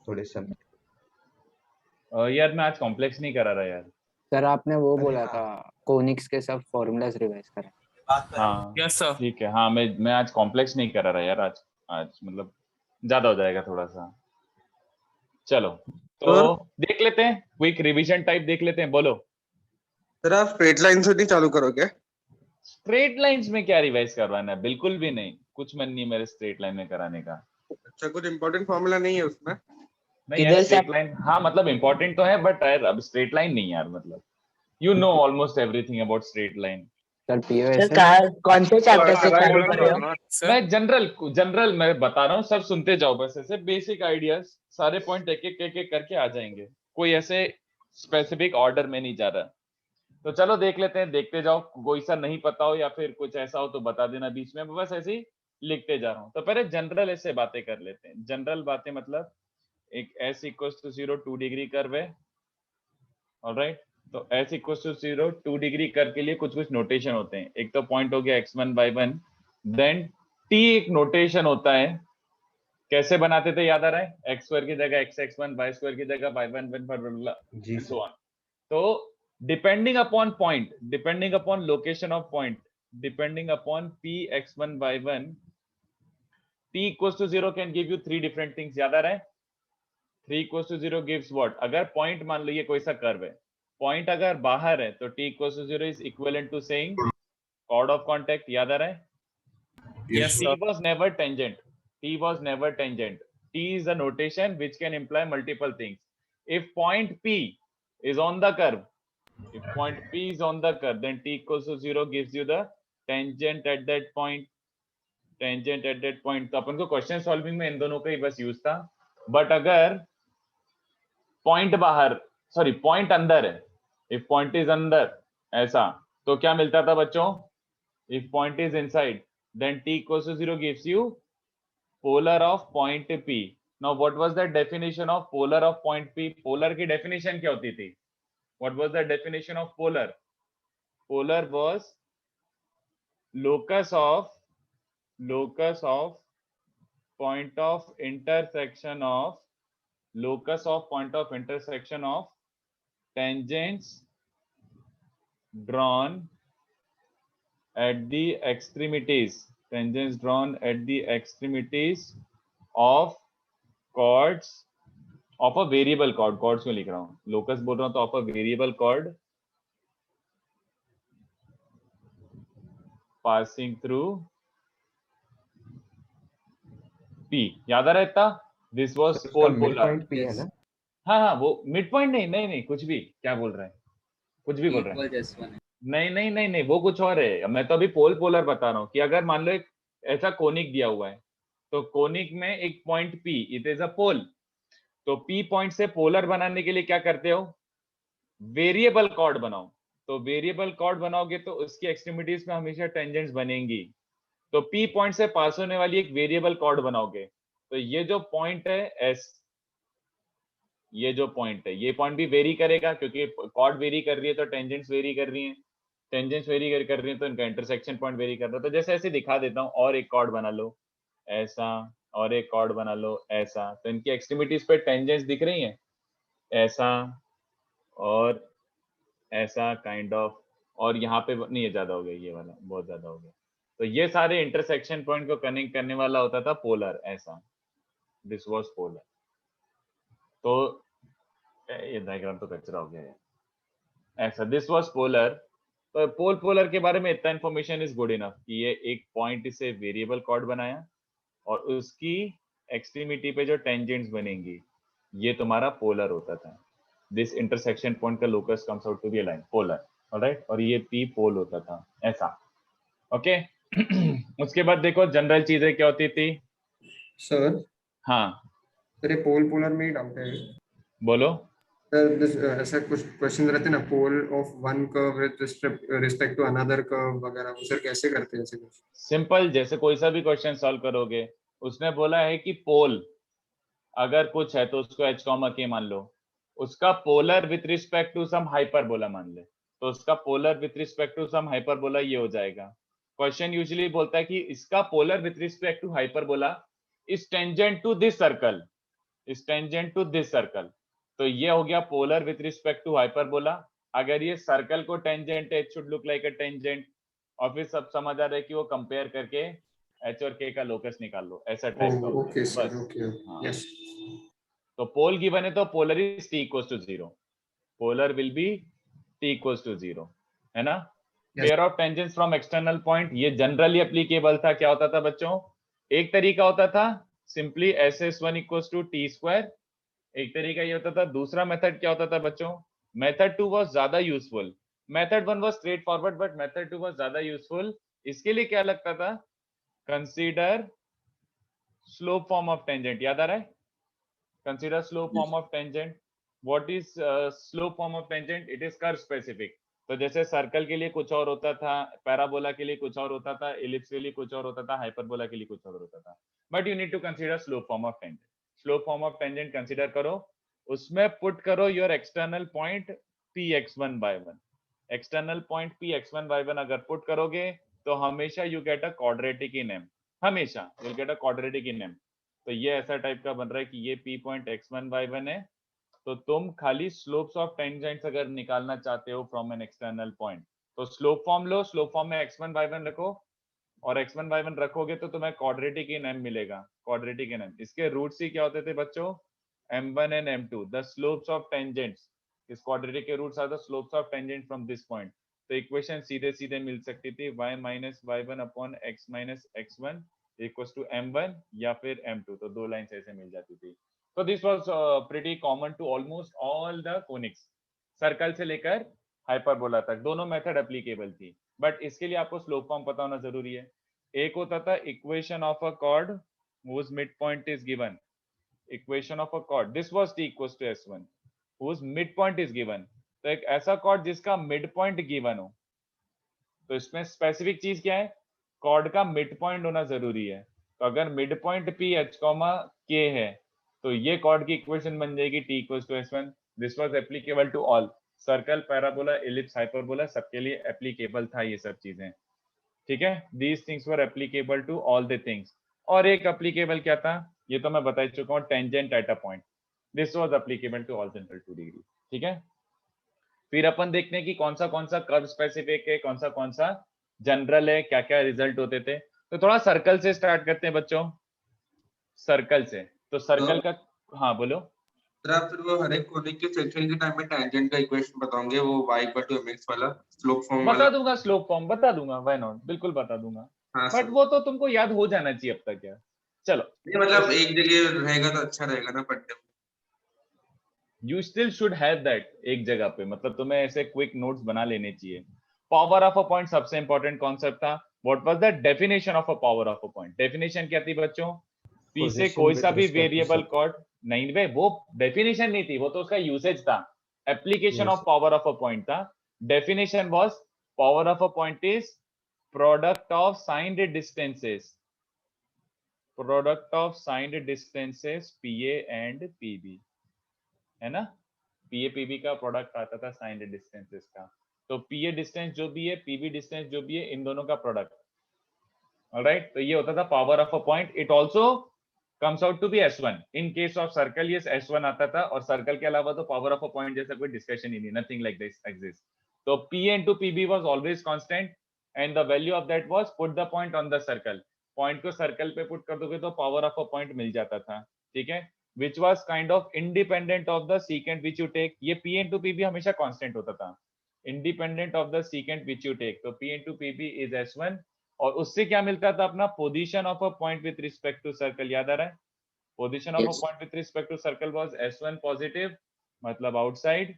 थोड़े समय। यार मैं आज कॉम्प्लेक्स नहीं करा रहा यार। सर आपने वो अरे बोला हाँ। था कोनिक्स के सब फॉर्मूलाज रिवाइज करें। हाँ यस सर। ठीक है। हाँ मैं आज कॉम्प्लेक्स नहीं करा रहा यार। आज आज मतलब ज्यादा हो जाएगा थोड़ा सा। चलो तो सर देख लेते हैं, क्विक रिवीजन टाइप देख लेते हैं। बोलो। सर आप स्ट्रेट लाइन से नहीं चालू करोगे? स्ट्रेट लाइंस में क्या रिवाइज करवाना है? बिल्कुल भी नहीं, कुछ मन नहीं मेरे स्ट्रेट लाइन में कराने का। अच्छा, कुछ इंपॉर्टेंट फॉर्मूला नहीं है उसमें? नहीं यार स्ट्रेट लाइन, हाँ मतलब इंपॉर्टेंट तो है बट यार अब स्ट्रेट लाइन नहीं यार, मतलब you know almost everything about straight line. Sir POS कौन से चैप्टर से चालू कर रहे हो? सर मैं जनरल मैं बता रहा हूँ, सब सुनते जाओ बस। ऐसे बेसिक आइडियाज, सारे पॉइंट एक एक करके आ जाएंगे, कोई ऐसे स्पेसिफिक ऑर्डर में नहीं जा रहा। तो चलो देख लेते हैं, देखते जाओ। कोई सा नहीं पता हो या फिर कुछ ऐसा हो तो बता देना बीच में, बस ऐसे ही लिखते जा रहा हूँ। तो पहले जनरल ऐसे बातें कर लेते हैं। जनरल बातें मतलब एक s equals to 0 2 degree curve है, ऑलराइट। तो s equals to 0 2 degree curve के लिए कुछ कुछ नोटेशन होते हैं। एक तो पॉइंट हो गया x1 y1, देन t एक नोटेशन होता है। कैसे बनाते थे याद आ रहा है? x स्क्वायर की जगह x1, y स्क्वायर की जगह y1 जी and so सर। on. तो depending upon point, depending upon location of point, depending upon p x1 y1, t equals to 0 can give you three different things. याद आ रहा है? 3 equals to 0 gives what? अगर point मान लो ये कोई सा कर्व है, पॉइंट अगर बाहर है तो t equals to 0 is equivalent to saying chord of contact. याद आ रहा है? Yes T sir. was never tangent. T was never tangent. T is a notation which can imply multiple things. If point P is on the curve, if point P is on the curve, then T equals to 0 gives you the tangent at that point. Tangent at that point. तो अपन को question solving में इन दोनों का ही बस use था। But अगर point बाहर, sorry point अंदर है, इफ पॉइंट इज अंदर ऐसा, तो क्या मिलता था बच्चों? If point is inside, then t equals to 0 gives you polar of point P. Now what was the definition of polar of point P? Polar की definition क्या होती थी? What was the definition of polar? Polar was locus of point of intersection of tangents drawn at the extremities, tangents drawn at the extremities of chords of a variable chord. chords में लिख रहा हूँ, locus बोल रहा हूँ तो of a variable chord passing through P. याद आ रहा है इतना? This was pole mid polar. Point पे है ना? हाँ वो मिड पॉइंट नहीं कुछ भी, क्या बोल रहा है? कुछ भी बोल रहा है। नहीं वो कुछ और है। मैं तो अभी पोल पोलर बता रहा हूँ कि अगर मान लो एक ऐसा कोनिक दिया हुआ है, तो कोनिक में एक point P, it is a pole. तो P पॉइंट से पोलर बनाने के लिए क्या करते हो? वेरिएबल कॉर्ड बनाओ। तो वेरिएबल कॉर्ड बनाओगे तो उसकी एक्सट्रीमिटीज में हमेशा टेंजेंट्स बनेंगी। तो P पॉइंट से पास होने वाली एक वेरिएबल कॉर्ड बनाओगे, तो ये जो पॉइंट है S, ये जो पॉइंट है, ये पॉइंट भी वेरी करेगा क्योंकि कॉर्ड वेरी कर रही है तो टेंजेंट्स वेरी कर रही हैं। टेंजेंट्स वेरी कर रही हैं तो इनका इंटरसेक्शन पॉइंट वेरी कर रहा है। तो जैसे ऐसे दिखा देता हूँ, और एक कॉर्ड बना लो ऐसा, और एक कॉर्ड बना लो ऐसा, तो इनकी एक्सट्रीमिटीज पे टेंजेंट्स दिख रही हैं ऐसा और ऐसा काइंड ऑफ, और यहाँ पे नहीं, है ज्यादा हो गया, ये वाला बहुत ज्यादा हो गया। तो ये सारे इंटरसेक्शन पॉइंट को कनेक्ट करने वाला होता था पोलर, ऐसा। This was polar. तो ये डायग्राम तो कचरा हो गया है ऐसा, दिस वाज पोलर। तो पोलर के बारे में इतना इंफॉर्मेशन इज गुड इनफ कि ये एक पॉइंट से वेरिएबल कॉर्ड बनाया और उसकी एक्सट्रीमिटी पे जो टेंजेंट्स बनेंगी, ये तुम्हारा पोलर होता था। दिस इंटरसेक्शन पॉइंट का locus comes out to be a line, polar, alright. और ये पी पोल होता था ऐसा, ओके। उसके बाद देखो जनरल चीजें क्या होती थी। सर हाँ सर, ये पोल पोलर में ही डाउट है। बोलो। ऐसा कुछ क्वेश्चन रहते हैं ना, pole of one curve with respect to another curve वगैरह, वो सर कैसे करते हैं ऐसे कुछ? सिंपल, जैसे कोई सा भी क्वेश्चन सॉल्व करोगे, उसने बोला है कि पोल अगर कुछ है तो उसको h, k मान लो, उसका polar with respect to some hyperbola मान ले, तो उसका polar with respect to some hyperbola ये हो जाएगा। क्वेश्चन यूजुअली बोलता है कि इसका polar with respect to hyperbola is tangent to this circle, is tangent to this circle. तो ये हो गया polar with respect to hyperbola. अगर ये सर्कल को टेंजेंट है, it should look like a tangent. और फिर सब समझ आ रहा है कि वो कंपेयर करके h और k का लोकस निकाल लो, ऐसा टाइप का होता है. ओके सर, बस. ओके, हाँ. यस. तो पोल गिवन है तो polar is t equals to 0. Polar will be t equals to 0, है ना? Pair of tangents from external point, ये जनरली एप्लीकेबल था. क्या होता था बच्चों? एक तरीका होता था simply SS1 equals to t square. एक तरीका ये होता था. दूसरा मेथड क्या होता था बच्चों? मेथड 2 वाज ज्यादा useful. Method 1 was straight forward but method 2 was ज्यादा यूजफुल. इसके लिए क्या लगता था? Consider slope form of tangent. याद आ रहा है? Consider slope form of tangent. What is slope form of tangent? It is curve specific. तो जैसे सर्कल के लिए कुछ और होता था, पैराबोला के लिए कुछ और होता था, इलिप्स के लिए कुछ और होता था, हाइपरबोला के लिए कुछ और होता था. But you need to consider slope form of tangent. Slope form of tangent consider करो, उसमें पुट करो your external point px1/1. External point px1/1 अगर पुट करोगे तो हमेशा you get a quadratic in m. हमेशा you get a quadratic in m. तो ये ऐसा टाइप का बन रहा है कि ये p पॉइंट x1/1 है. तो तुम खाली स्लोप्स ऑफ टेंजेंट्स अगर निकालना चाहते हो फ्रॉम एन एक्सटर्नल पॉइंट तो स्लोप फॉर्म लो. स्लोप फॉर्म में x1/1 रखो और x1/1 रखोगे तो तुम्हें क्वाड्रेटिक इन m मिलेगा. Quadratic in m. इसके रूट्स ही क्या होते थे बच्चों? m1 and m2. The slopes of tangents, इस क्वाड्रेटिक के roots are the slopes of tangent from this point. तो इक्वेशन सीधे सीधे मिल सकती थी y minus y1 upon x minus x1 equals to m1 या फिर m2. तो दो लाइंस ऐसे मिल जाती थी. So this was pretty common to almost all the conics. Circle से लेकर हाइपरबोला तक दोनों मेथड एप्लीकेबल थी. बट इसके लिए आपको स्लोप फॉर्म पता होना जरूरी है. एक होता था equation of a cord whose midpoint is given. Equation of a cord, this was t equals to s1 whose midpoint is given. तो एक ऐसा कॉर्ड जिसका मिड पॉइंट गिवन हो. तो इसमें स्पेसिफिक चीज क्या है? कॉर्ड का मिड पॉइंट होना जरूरी है. तो अगर mid point p h, k है तो ये कॉर्ड की इक्वेशन बन जाएगी t equals to s1. This was applicable to all. Circle, parabola, ellipse, hyperbola सबके लिए एप्लीकेबल था ये सब चीजें. ठीक है? These things were applicable to all the things. और एक एप्लीकेबल क्या था? ये तो मैं बता चुका हूँ, tangent at a point. This was applicable to all general 2 degree. ठीक है? फिर अपन देखते हैं कि कौन सा कर्व स्पेसिफिक है, कौन सा जनरल है, क्या क्या रिजल्ट होते थे. तो थोड़ा सर्कल से स्टार्ट करते हैं बच्चों. सर्कल से. तो सर्कल का, हाँ बोलो. सर आप फिर वो हर एक कोनिक के सेक्शन के टाइम में टैंजेंट का इक्वेशन बताओगे, वो y इक्वल टू mx वाला स्लोप फॉर्म वाला? बता दूंगा, स्लोप फॉर्म बता दूंगा, व्हाई नॉट, बिल्कुल बता दूंगा. हाँ बट वो तो तुमको याद हो जाना चाहिए अब तक यार. चलो, नहीं मतलब एक जगह रहेगा तो अच्छा रहेगा ना पढ़ने में. You still should have that एक जगह पे. मतलब तुम्हें ऐसे क्विक नोट्स बना लेने चाहिए. पावर ऑफ अ पॉइंट सबसे इंपॉर्टेंट कॉन्सेप्ट था. What was the definition of a power of a point? Definition क्या थी बच्चों? पी से कोई सा भी वेरिएबल कॉर्ड. नहीं भाई, वो डेफिनेशन नहीं थी, वो तो उसका यूसेज था. Application of power of a point था. Definition was power of a point is product of signed distances. Product of signed distances PA and PB, है ना? PA PB का प्रोडक्ट आता था साइंड डिस्टेंसेस का. तो PA डिस्टेंस जो भी है, PB डिस्टेंस जो भी है, इन दोनों का प्रोडक्ट. ऑलराइट, तो ये होता था power of a point. It also comes out to be S1 in case of circle. yes, S1 आता था. और सर्कल के अलावा तो पावर ऑफ अ पॉइंट जैसा कोई डिस्कशन ही नहीं. nothing like this exists. तो PA into PB was always constant and the value of that was put the point on the circle. Point को सर्कल पे पुट कर दोगे तो पावर ऑफ अ पॉइंट मिल जाता था. ठीक है? which was kind of independent of the secant which you take. ये P into PB हमेशा constant होता था, independent of the secant which you take. तो P into PB is S1. और उससे क्या मिलता था? अपना position of a point with respect to circle. याद आ रहा है? Position of a point with respect to circle was S1 positive मतलब आउटसाइड,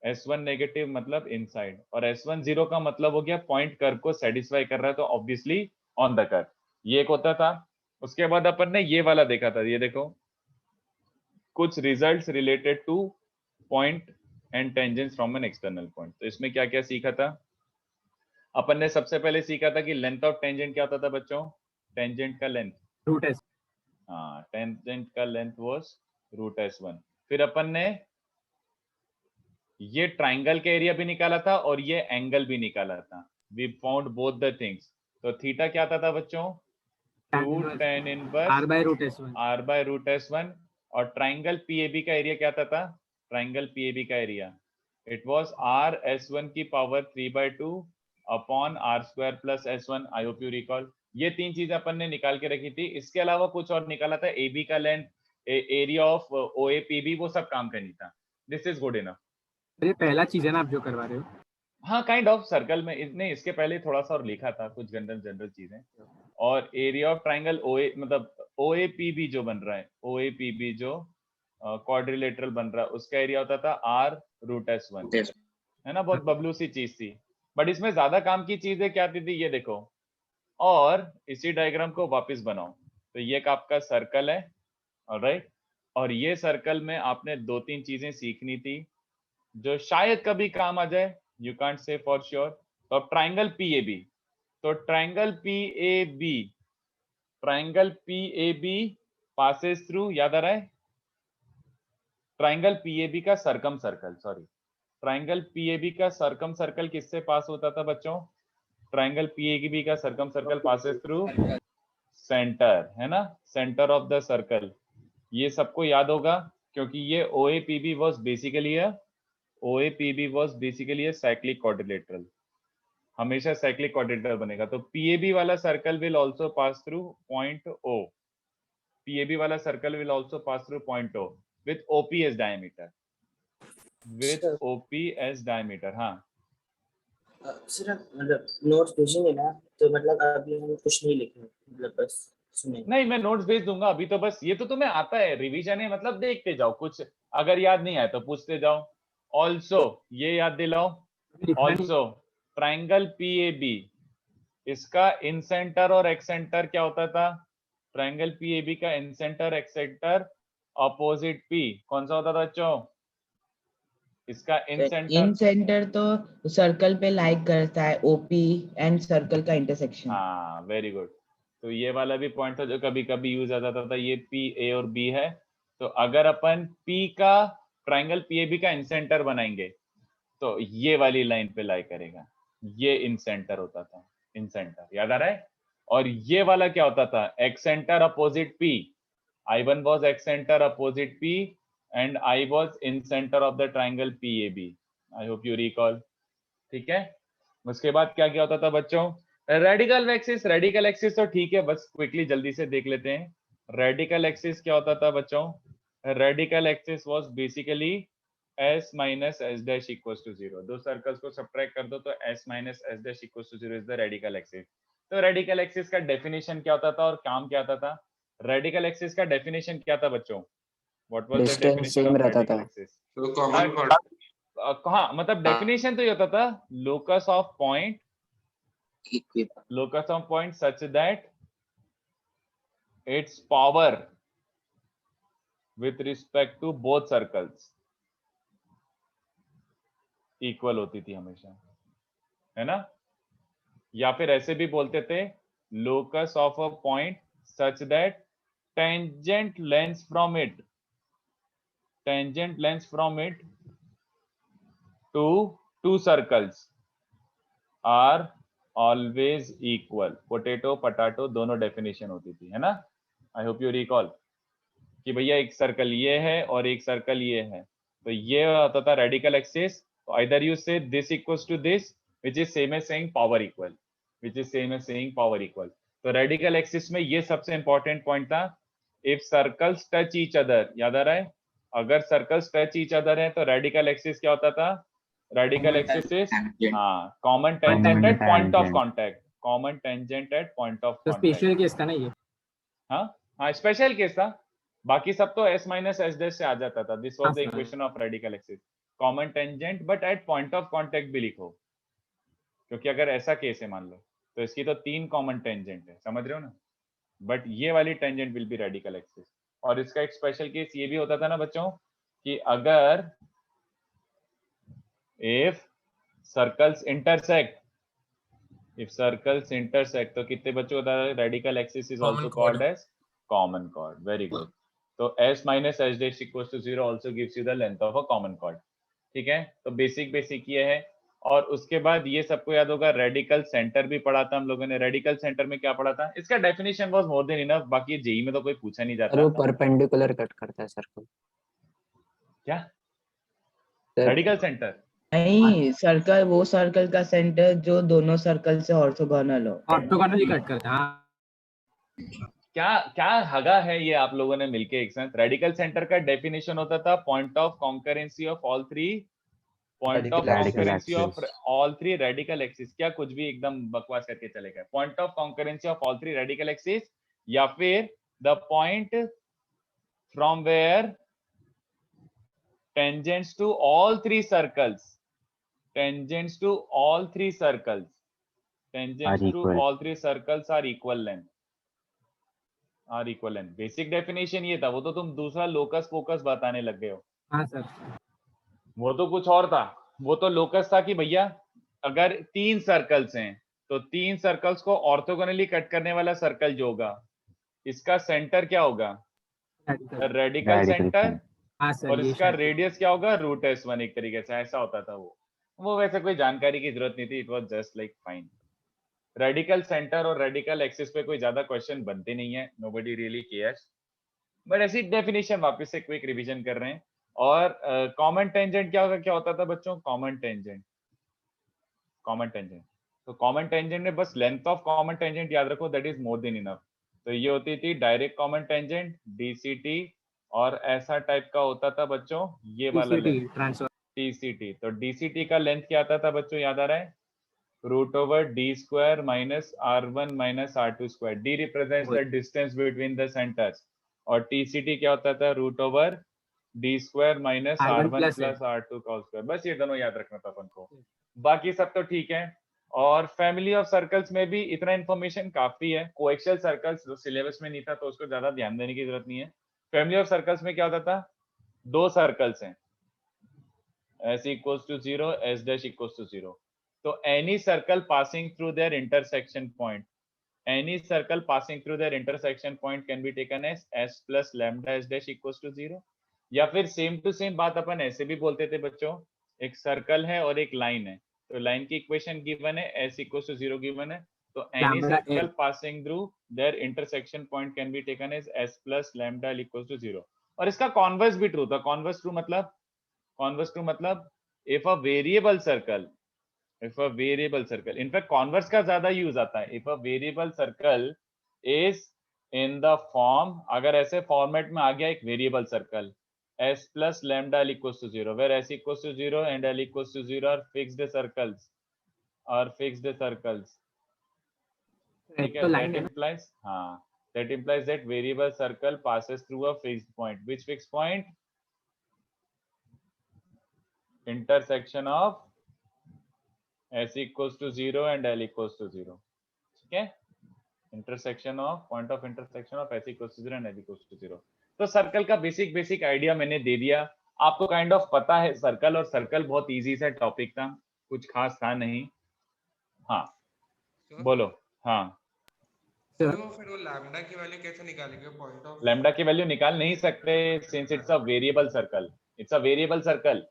S1 नेगेटिव मतलब इनसाइड. और S1 0 का मतलब हो गया पॉइंट कर्व को सेटिस्फाई कर रहा है, तो ऑब्वियसली ऑन द कर्व. ये एक होता था. उसके बाद अपन ने ये वाला देखा था. ये देखो, कुछ results related two point and tangents from an external point. तो इसमें क्या क्या सीखा था अपन ने? सबसे पहले सीखा था कि लेंथ ऑफ टेंजेंट क्या होता था बच्चों? टेंजेंट का लेंथ रूट S. हाँ, टेंजेंट का लेंथ वाज रूट S1. फिर अपन ने ये ट्राइंगल का एरिया भी निकाला था और ये एंगल भी निकाला था. We found both the things. तो थीटा क्या आता था बच्चों? 2 tan inverse R by root S1. R by root S1 और ट्राइंगल पीएबी का एरिया क्या था? ट्राइंगल पीएबी का area it was R S1 की power 3/2 upon R square plus S1। I hope you recall. ये तीन चीजें अपन ने निकाल के रखी थी। इसके अलावा कुछ और निकाला था, एबी का लेंथ, एरिया ऑफ ओएपीबी, वो सब काम का नहीं था। This is good enough. ये पहला चीज है ना आप जो करवा रहे हो? हाँ, काइंड ऑफ सर्कल में इसने इसके पहले थोड़ा सा और लिखा था कुछ जनरल चीजें। और एरिया ऑफ ट्राइंगल ओए मतलब ओएपीबी जो बन रहा है, ओएपीबी जो क्वाड्रिलेटरल बन रहा है, उसका एरिया होता था R रूट S1, है ना। बहुत बबलू सी चीज थी, बट इसमें ज्यादा काम की चीजें क्या थी ये देखो। और इसी डायग्राम को वापस बनाओ तो ये आपका सर्कल है, ऑलराइट। और ये सर्कल में आपने दो तीन चीजें सीखनी थी जो शायद कभी काम आ जाए, you can't say for sure. तो अब ट्राइंगल पीएबी, तो ट्राइंगल पीएबी पासेस थ्रू, याद आ रहा है? ट्राइंगल पीएबी का सरकम सर्कल, सॉरी, ट्राइंगल पीएबी का सरकम सर्कल किससे पास होता था बच्चों? ट्राइंगल पीएबी का सरकम सर्कल पासेस थ्रू सेंटर, है ना, सेंटर ऑफ द सर्कल। ये सबको याद होगा क्योंकि ये OAPB was basically a cyclic quadrilateral, हमेशा साइक्लिक क्वाड्रिलेटरल बनेगा। तो PAB वाला circle will also pass through point O, PAB वाला circle will also pass through point O with OP as diameter, हाँ। सिर्फ मतलब नोट्स भेजेंगे ना, तो मतलब अभी हम कुछ नहीं लिखेंगे, मतलब बस सुनेंगे। नहीं, मैं नोट्स भेज दूंगा अभी। तो बस ये तो तुम्हें आता है, रिवीजन है, मतलब देखते जाओ, कुछ अगर याद नहीं आया तो पूछते जाओ। ऑल्सो ये याद दिलाओ, ऑल्सो ट्राइंगल पीएबी, इसका इन सेंटर और एक्स सेंटर क्या होता था? ट्राइंगल पीएबी का incentre excentre opposite P कौन सा होता था बच्चों? इसका इन सेंटर तो सर्कल पे लाइक करता है, ओपी एंड सर्कल का इंटरसेक्शन। हाँ, वेरी गुड। तो ये वाला भी पॉइंट था जो कभी कभी यूज आता था। ये पी ए और बी है, तो अगर अपन पी का ट्राइंगल पीएबी का इन सेंटर बनाएंगे तो ये वाली लाइन पे लाई करेगा, ये इन सेंटर होता था, इन सेंटर, याद आ रहा है? और ये वाला क्या होता था? X centre opposite P, I1 was x center opposite P and I was in center of the triangle PAB. I hope you recall. ठीक है। उसके बाद क्या क्या होता था बच्चों? रेडिकल एक्सिस, रेडिकल एक्सिस तो ठीक है, बस क्विकली जल्दी से देख लेते हैं। रेडिकल एक्सिस क्या होता था बच्चों? Radical axis was basically S minus S dash equals to 0। दो सर्कल्स को सब्ट्रैक्ट कर दो तो S minus S dash equals to 0 is the radical axis. तो रेडिकल एक्सिस का डेफिनेशन क्या होता था और काम क्या आता था? रेडिकल एक्सिस का डेफिनेशन क्या था बच्चों? What was the distance definition same of रहता रेडिकल था। एक्सिस? तो कॉमन कॉर्ड, हाँ, मतलब डेफिनेशन तो ये होता था, locus of point such that its power with respect to both circles equal होती थी हमेशा, है ना। या फिर ऐसे भी बोलते थे, locus of a point such that tangent lengths from it to two circles are always equal. Potato potahto दोनों डेफिनेशन होती थी, है ना। आई होप यू रिकॉल कि भैया एक सर्कल ये है और एक सर्कल ये है, तो ये होता था radical axis. Either you say this equals to this, which is same as saying power equal, तो रेडिकल एक्सिस में ये सबसे इंपॉर्टेंट पॉइंट था, if circles touch each other, याद आ रहा है? अगर सर्कल्स टच ईच अदर है तो रेडिकल एक्सिस क्या होता था? Radical axis is common tangent at point of contact, तो स्पेशल केस था ना ये? हाँ, स्पेशल केस था। बाकी सब तो S minus S dash से आ जाता था। This was the equation of radical axis, common tangent but at point of contact भी लिखो, क्योंकि अगर ऐसा केस है मान लो तो इसकी तो 3 कॉमन टेंजेंट है, समझ रहे हो ना। बट ये वाली tangent will be radical axis. और इसका एक स्पेशल केस ये भी होता था ना बच्चों कि अगर इफ सर्कल्स इंटरसेक्ट, तो कितने बच्चों को radical axis is also called as common chord. Very good. तो S minus S dash equals to 0 also gives you the length of a common chord। ठीक है, तो बेसिक ये है और उसके बाद ये सबको याद होगा, रेडिकल सेंटर भी पढ़ा था हम लोगों ने। रेडिकल सेंटर में क्या पढ़ा था, इसका definition was more than enough, बाकी जेई में तो कोई पूछा नहीं सर वो जाता। परपेंडिकुलर कट करता है सर्कल। क्या सर रेडिकल सेंटर? नहीं, सर्कल वो सर्कल का सेंटर जो दोनों सर्कल से ऑर्थोगोनल हो। ऑर्थोगोनल ही कट करता है। हाँ क्या क्या हगा है ये आप लोगों ने मिलके एक साथ। रेडिकल सेंटर का डेफिनेशन होता था point of concurrency of all three, point of Radical concurrency of axis. All three radical axis. क्या कुछ भी एकदम बकवास करके चले गए। Point of concurrency of all three radical axis, या फिर the point from where tangents to all three circles, tangents to all three circles, tangents to all three circles are equal length, are equal length। Basic definition ये था, वो तो तुम दूसरा locus focus बताने लग गए हो। हाँ सर। वो तो कुछ और था, वो तो लोकस था कि भैया अगर 3 सर्कल्स हैं तो 3 सर्कल्स को ऑर्थोगोनली कट करने वाला सर्कल जो होगा इसका सेंटर क्या होगा, रेडिकल सेंटर, हाँ सर, और ये इसका शायद- रेडियस क्या होगा, रूट S1। एक तरीके से ऐसा होता था वो वैसे कोई जानकारी की जरूरत नहीं थी, it was just like fine. Radical centre और रेडिकल एक्सिस पे कोई ज्यादा क्वेश्चन बनते नहीं है, नोबडी रियली केयर्स, बट ऐसी डेफिनेशन वापस से क्विक रिवीजन कर रहे हैं। और कॉमन टेंजेंट क्या होता था बच्चों, कॉमन टेंजेंट तो कॉमन टेंजेंट में बस लेंथ ऑफ कॉमन टेंजेंट याद रखो, that is more than enough. तो ये होती थी डायरेक्ट कॉमन टेंजेंट DCT, और ऐसा टाइप का होता था बच्चों ये वाला लेंथ ट्रांसफर TCT। तो DCT का लेंथ क्या आता था बच्चों, याद आ रहा है, root over D square minus R1 minus R2 square. D represents the distance between the centres, और TCT क्या होता था, root over D square minus R1 plus R2 का स्क्वायर। बस ये दोनों याद रखना था अपन को, बाकी सब तो ठीक है। और फैमिली ऑफ सर्कल्स में भी इतना इंफॉर्मेशन काफी है। कोएक्सियल सर्कल्स जो सिलेबस में नहीं था तो उसको ज्यादा ध्यान देने की जरूरत नहीं है। फैमिली ऑफ सर्कल्स में क्या होता था, 2 सर्कल्स हैं, S equals to 0, S dash equals to 0। तो any circle passing through their intersection point, any circle passing through their intersection point can be taken as S plus lambda S dash equals to 0। या फिर same to same बात अपन ऐसे भी बोलते थे बच्चों, एक सर्कल है और एक लाइन है, तो लाइन की इक्वेशन गिवन है, S equals to 0 गिवन है, तो any Lambda circle L. passing through their intersection point can be taken as S plus lambda L equals to 0। और इसका कॉन्वर्स भी ट्रू था। कॉन्वर्स ट्रू मतलब if a variable circle, in fact converse का ज्यादा use आता है। if a variable circle is in the form, अगर ऐसे फॉर्मेट में आ गया एक variable circle, S plus lambda L equals to 0, where S equals to 0 and L equals to 0 are fixed circles, ठीक है। That implies, हाँ, that implies that variable circle passes through a fixed point। Which fixed point? Intersection of S equals to 0 and L equals to 0, ठीक है। Intersection of point of intersection of S equals to 0 and L equals to 0। तो circle का basic idea मैंने दे दिया आपको, kind of पता है circle, और सर्कल बहुत इजी सा टॉपिक था, कुछ खास था नहीं। हाँ बोलो। हाँ तो फिर वो लैम्डा की वैल्यू कैसे निकालेंगे, पॉइंट ऑफ लैम्डा की वैल्यू निकाल नहीं सकते since it's a variable circle,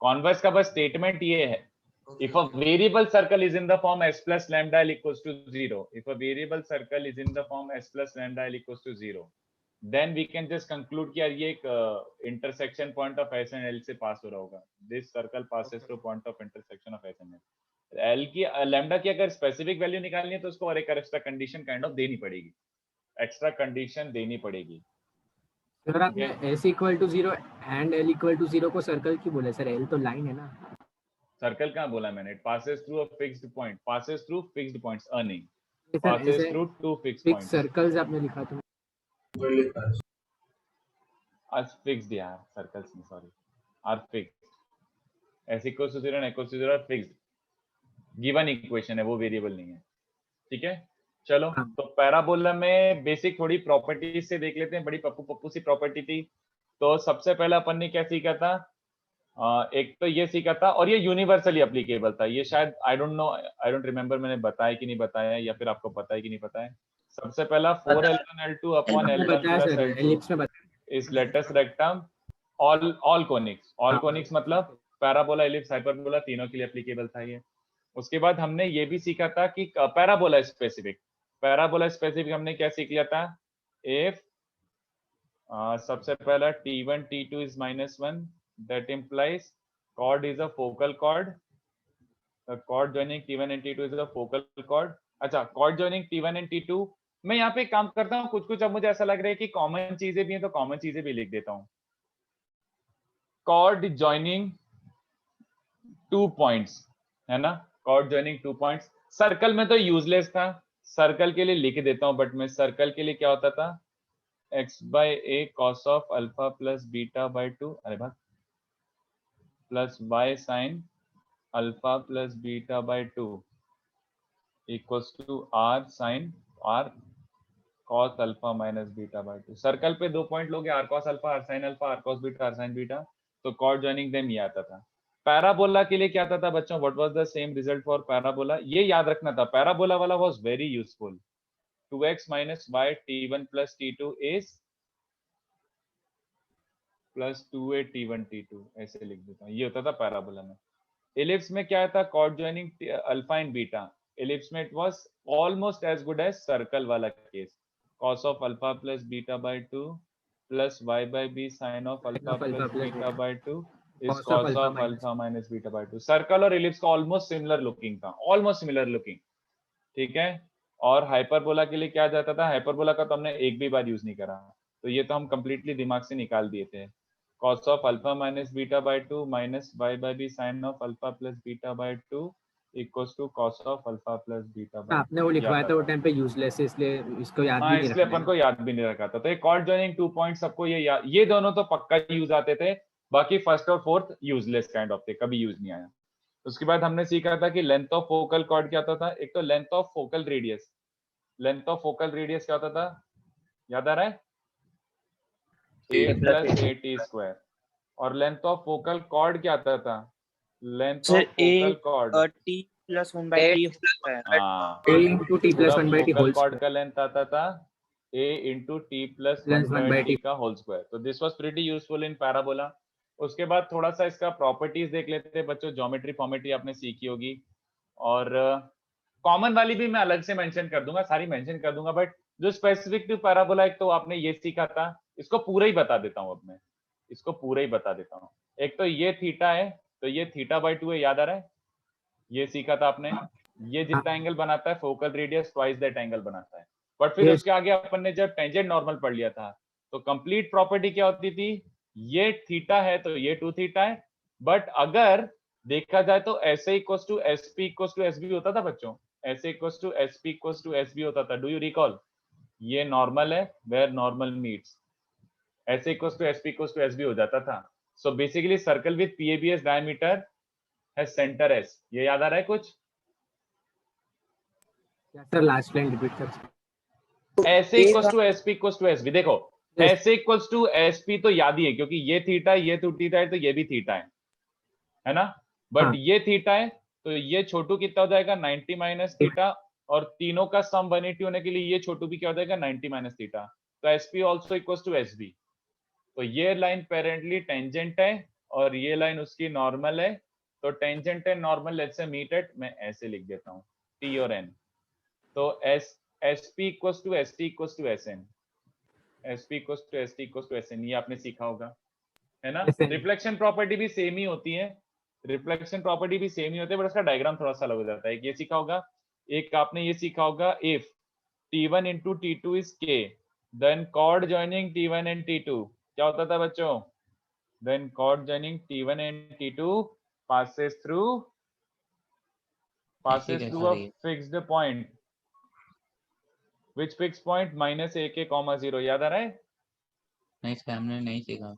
converse का बस स्टेटमेंट ये है, if a variable circle is in the form S plus lambda L equals to 0, if a variable circle is in the form S plus lambda L equals to 0, then we can just conclude कि यार ये एक intersection point of S and L से पास हो रहा होगा। This circle passes through point of intersection of S and L। L की lambda की अगर स्पेसिफिक वैल्यू निकालनी है तो उसको और एक एक्स्ट्रा कंडीशन काइंड ऑफ देनी पड़ेगी, सर आपने S equal to 0 and L equal to 0 को सर्कल क्यों बोला सर? L तो लाइन है ना। सर्कल कहाँ बोला मैंने, it passes through a fixed point, passes through fixed points, earning sir passes ऐसे through 2 fixed fix points। Circles आपने लिखा तो as fixed यार, circles नहीं, sorry, are fixed। S equals to 0 and equals to 0 are fixed, given equation है, वो variable नहीं है, ठीक है। चलो तो पैराबोला में बेसिक थोड़ी प्रॉपर्टीज से देख लेते हैं, बड़ी पप्पू सी प्रॉपर्टी थी। तो सबसे पहला अपन ने क्या सीखा था, एक तो ये सीखा था, और ये यूनिवर्सली एप्लीकेबल था, ये शायद आई डोंट रिमेम्बर मैंने बताया कि नहीं बताया, या फिर आपको पता है कि नहीं पता है। सबसे पहला 4L1 L2 upon L1 plus L2 इस लेटेस्ट रेक्टम ऑल कोनिक्स मतलब पैराबोला, इलिप्स, हाइपरबोला तीनों के लिए एप्लीकेबल था ये। उसके बाद हमने ये भी सीखा था कि पैराबोला स्पेसिफिक हमने क्या सीख लिया था, इफ सबसे पहला t1 t2 is -1 that implies chord is a focal chord, the chord joining t1 and t2 is a focal chord। अच्छा, chord joining t1 and t2, मैं यहाँ पे काम करता हूँ कुछ अब मुझे ऐसा लग रहा है कि कॉमन चीजें भी हैं तो कॉमन चीजें भी लिख देता हूँ। chord joining 2 points है ना, chord joining 2 points। सर्कल में तो यूजलेस था, सर्कल के लिए लिख देता हूँ, बट मैं सर्कल के लिए क्या होता था, x by a cos of alpha plus beta by 2, अरे भाई, plus y sin alpha plus beta by 2 equals to r sin r cos alpha minus beta by 2। Circle पे 2 पॉइंट लोगे, r cos alpha, r sin alpha, r cos beta, r sin beta, तो chord joining them ये आता था। Parabola के लिए क्या आता था बच्चों, what was the same result for parabola, ये याद रखना था, पैराबोला वाला was very useful. 2x minus y t1 plus t2 is plus 2a t1 t2, ऐसे लिख देता हूँ, ये होता था पैराबोला में। इलिप्स में क्या था, chord joining alpha and beta, ellipse में it was almost as good as circle वाला case, cos of alpha plus beta by 2 plus y by b sin of alpha plus beta by 2 is cos of alpha minus beta by 2। Circle और ellipse का almost similar looking था, almost similar looking, ठीक है। और hyperbola के लिए क्या जाता था, हाइपरबोला का तो हमने एक भी बार यूज नहीं करा, तो ये तो हम कंप्लीटली दिमाग से निकाल दिए थे। cos of alpha minus beta by 2 minus y by b sin of alpha plus beta by 2 equals to cos of alpha plus beta by 2। आपने वो लिखवाया था वो टाइम पे यूजलेस है, इसलिए इसको याद भी हाँ, नहीं इसलिए रखना अपन को याद भी नहीं रखा था। तो ये chord joining 2 पॉइंट सबको ये दोनों तो पक्का यूज आते थे, बाकी फर्स्ट और फोर्थ यूजलेस काइंड ऑफ थे, कभी यूज नहीं आया। उसके बाद हमने सीखा था कि लेंथ ऑफ फोकल कॉर्ड क्या होता था, एक तो length of focal radius, length of focal radius क्या होता था, याद आ रहा है, a plus at स्क्वायर। और लेंथ ऑफ फोकल कॉर्ड क्या आता था, length of focal cord t plus 1 by t square। a into t plus 1 by t whole chord square। का लेंथ आता था a into t plus 1 by t का whole square. तो this was pretty useful in parabola. उसके बाद थोड़ा सा इसका प्रॉपर्टीज देख लेते हैं बच्चों, ज्योमेट्री फॉर्मेट्री आपने सीखी होगी, और कॉमन वाली भी मैं अलग से मेंशन कर दूंगा, सारी मेंशन कर दूंगा, बट जो स्पेसिफिक टू पैराबोला एक तो आपने ये सीखा था, इसको पूरा ही बता देता हूँ, अब मैं इसको पूरा ही बता देता हूँ। एक तो ये थीटा है, तो ये थीटा बाय 2 है, याद आ रहा है, ये सीखा था आपने, ये जितना एंगल बनाता है focal radius twice that angle बनाता है। बट फिर उसके आगे अपन ने जब टेंजेंट नॉर्मल पढ़ लिया था, तो कंप्लीट प्रॉपर्टी क्या होती थी, ये थीटा है तो ये 2 थीटा है, बट अगर देखा जाए तो ऐसे equals to SP equals to SB होता था बच्चों, ऐसे equals to SP equals to SB होता था, डू यू रिकॉल, ये नॉर्मल है वेयर नॉर्मल मीट्स, ऐसे equals to SP equals to SB हो जाता था। So basically circle with PAB's diameter है सेंटर एस, ये याद आ रहा है कुछ, सर लास्ट लाइन रिपीट कर। ऐसे equals to SP equals to SB, देखो ऐसे इक्वल्स टू एसपी तो याद ही है क्योंकि ये थीटा ये तो थीटा है, तो ये भी थीटा है ना, बट ये थीटा है तो ये छोटू कितना हो जाएगा 90 माइनस थीटा, और तीनों का सम 180 होने के लिए ये छोटू भी क्या हो जाएगा 90 माइनस थीटा, तो SP also equals to SB. तो ये लाइन पेरेंटली टेंजेंट है और ये लाइन उसकी नॉर्मल है, तो tangent and normal let's say meet at, मैं ऐसे लिख देता हूँ टी और एन, तो SP equals to ST equals to SN, SP equals to ST equals to SN, ये आपने सीखा होगा है ना। रिफ्लेक्शन प्रॉपर्टी भी सेम ही होती है, रिफ्लेक्शन प्रॉपर्टी भी सेम ही होती है, बट उसका डायग्राम थोड़ा सा अलग हो जाता है। ये सीखा होगा, एक आपने ये सीखा होगा, if t1 into t2 is k then chord joining t1 and t2 क्या होता था बच्चों, then chord joining t1 and t2 passes through a fixed point, which fixed point minus ak comma 0, याद आ रहा है, नहीं सर हमने नहीं सीखा,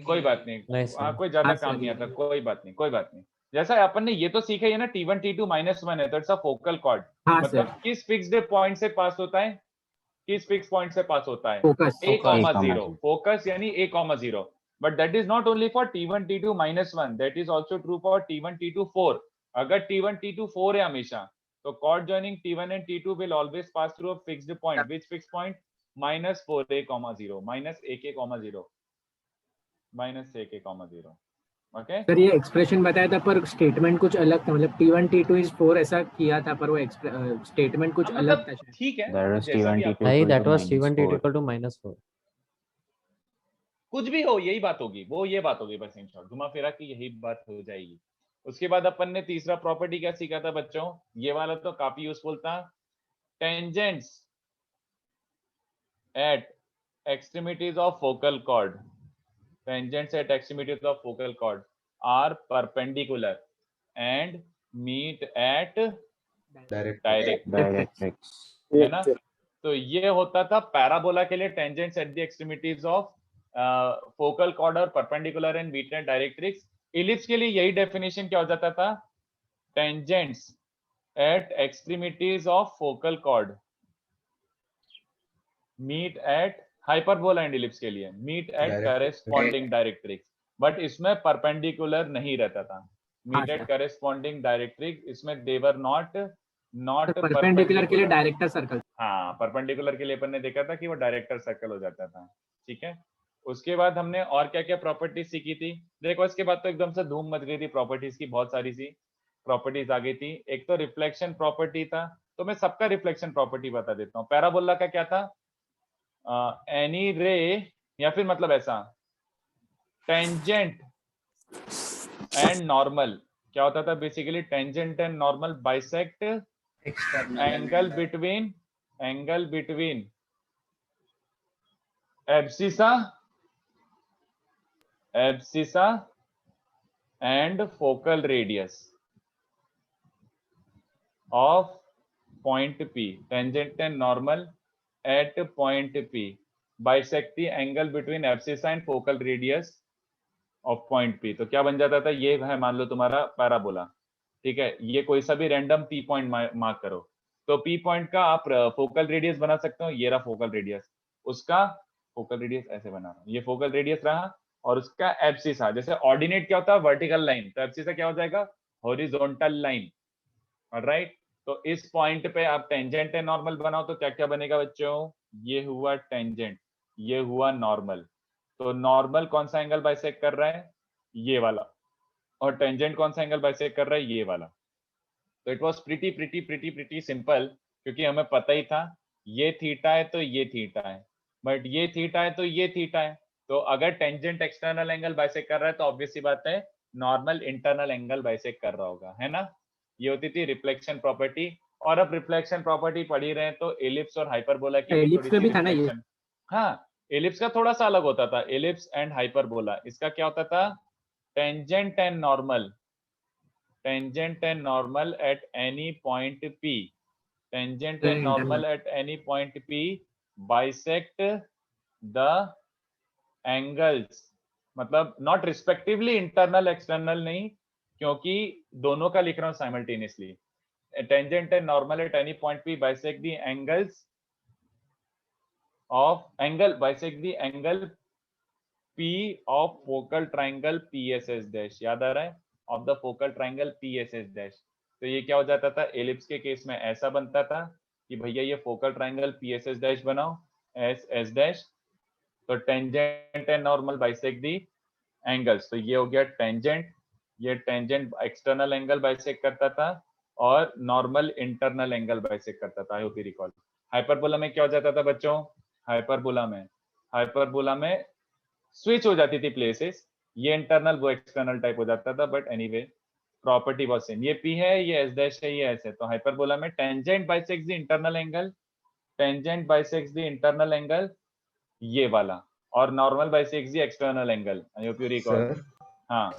कोई बात नहीं, कोई ज्यादा काम नहीं आता, कोई बात नहीं, कोई बात नहीं। जैसा अपन ने ये तो सीखा है ना, t1 t2 -1 है तो इट्स अ फोकल कॉर्ड, मतलब किस फिक्स्ड पॉइंट से पास होता है, किस फिक्स पॉइंट से पास होता है, a comma 0, फोकस यानी a comma 0, but that is not only for t1 t2 -1, that is also true for t1 t2 4। अगर t1 t2 4 है हमेशा, तो chord joining t1 and t2 will always pass through a fixed point, which fixed point -4a comma 0, -ak comma 0, -ak comma 0, okay sir ये expression बताया था पर statement कुछ अलग था, मतलब T1 T2 is 4 ऐसा किया था पर वो स्टेटमेंट कुछ अलग था शायद। ठीक है, That तो was जैसा भी T1 आपको T2 नहीं, equal that to was minus T1 T2 4. equal to -4. कुछ भी हो यही बात होगी, वो ये बात होगी बस, इन शॉर्ट घुमा फिरा की यही बात हो जाएगी। उसके बाद अपन ने तीसरा प्रॉपर्टी क्या सीखा था बच्चों, ये वाला तो काफी यूजफुल था, tangents at extremities of focal cord, tangents at extremities of focal cord are perpendicular and meet at direct, Directrix. है ना। तो ये होता था पैराबोला के लिए, tangents at the extremities of focal chord और perpendicular and meet at directrix. Ellipse के लिए यही डेफिनेशन क्या हो जाता था, tangents at extremities of focal chord meet at, hyperbola and ellipse के लिए meet at corresponding directrix, but इसमें परपेंडिकुलर नहीं रहता था, मीट एट करेस्पॉन्डिंग डायरेक्ट्रिक्स, इसमें देवर नॉट परपेंडिकुलर के लिए डायरेक्टर सर्कल। हाँ, परपेंडिकुलर के लिए अपन ने देखा था कि वो डायरेक्टर सर्कल हो जाता था, ठीक है। उसके बाद हमने और क्या क्या प्रॉपर्टीज सीखी थी, देखो इसके बाद तो एकदम से धूम मच गई थी प्रॉपर्टीज की, बहुत सारी सी प्रॉपर्टीज आ गई थी। एक तो रिफ्लेक्शन प्रॉपर्टी था, तो मैं सबका रिफ्लेक्शन प्रॉपर्टी बता देता हूँ। पैराबोला का क्या था, एनी रे, या फिर मतलब ऐसा टेंजेंट एंड नॉर्मल, क्या होता था basically, tangent and normal bisect angle between abscissa and focal radius of point P, tangent and normal at point P bisect the angle between abscissa and focal radius of point P। तो क्या बन जाता था, ये है मान लो तुम्हारा parabola, ठीक है। ये कोई सा भी रैंडम P पॉइंट मार्क करो, तो P पॉइंट का आप फोकल रेडियस बना सकते हो, ये रहा फोकल रेडियस, उसका फोकल रेडियस ऐसे बना रहा, ये फोकल रेडियस रहा, और उसका एब्सिसा, जैसे ऑर्डिनेट क्या होता है, वर्टिकल लाइन, तो एब्सिसा क्या हो जाएगा, हॉरिजॉन्टल लाइन, ऑलराइट। तो इस पॉइंट पे आप टेंजेंट एंड नॉर्मल बनाओ तो क्या क्या बनेगा बच्चों, ये हुआ टेंजेंट, ये हुआ नॉर्मल, तो नॉर्मल कौन सा एंगल बाइसेक्ट कर रहा है, ये वाला, और टेंजेंट कौन सा एंगल बाइसेक्ट कर रहा है, ये वाला। तो इट वाज प्रीटी सिंपल, क्योंकि हमें पता ही था ये थीटा है तो ये थीटा है, बट ये थीटा है तो ये थीटा है, तो अगर टेंजेंट एक्सटर्नल एंगल बाइसेक्ट कर रहा है तो ऑब्वियस सी बात है नॉर्मल इंटरनल एंगल बाइसेक्ट कर रहा होगा, है ना। ये होती थी रिफ्लेक्शन प्रॉपर्टी। और अब रिफ्लेक्शन प्रॉपर्टी पढ़ी रहे तो एलिप्स और हाइपरबोला की एलिप्स पे भी था ना ये। हाँ, एलिप्स का थोड़ा सा अलग होता था, एलिप्स एंड हाइपरबोला, इसका क्या होता था, tangent and normal at any point P, tangent and normal at any point P bisect the angles, मतलब नॉट रिस्पेक्टिवली इंटरनल एक्सटर्नल नहीं, क्योंकि दोनों का लिख रहा हूं simultaneously, tangent and normal at any point P bisect the angle P of focal triangle PSS dash, याद आ रहा है, of the focal triangle PSS dash। तो ये क्या हो जाता था, एलिप्स के केस में ऐसा बनता था कि भैया ये फोकल ट्राइंगल PSS dash बनाओ, SS dash, तो tangent and normal bisect the angles, तो ये हो गया टेंजेंट, ये टेंजेंट एक्सटर्नल एंगल बाइसेक्ट करता था और नॉर्मल इंटरनल एंगल बाइसेक्ट करता था, I hope you recall. Hyperbola में क्या हो जाता था बच्चों, हाइपरबोला में स्विच हो जाती थी प्लेसेस, ये इंटरनल वो एक्सटर्नल टाइप हो जाता था, बट एनीवे प्रॉपर्टी बहुत सेम, ये P है, ये S डैश है, ये S है। तो हाइपरबोला में tangent bisects the internal angle, ये वाला, और normal bisects the external angle, I hope you recall. हाँ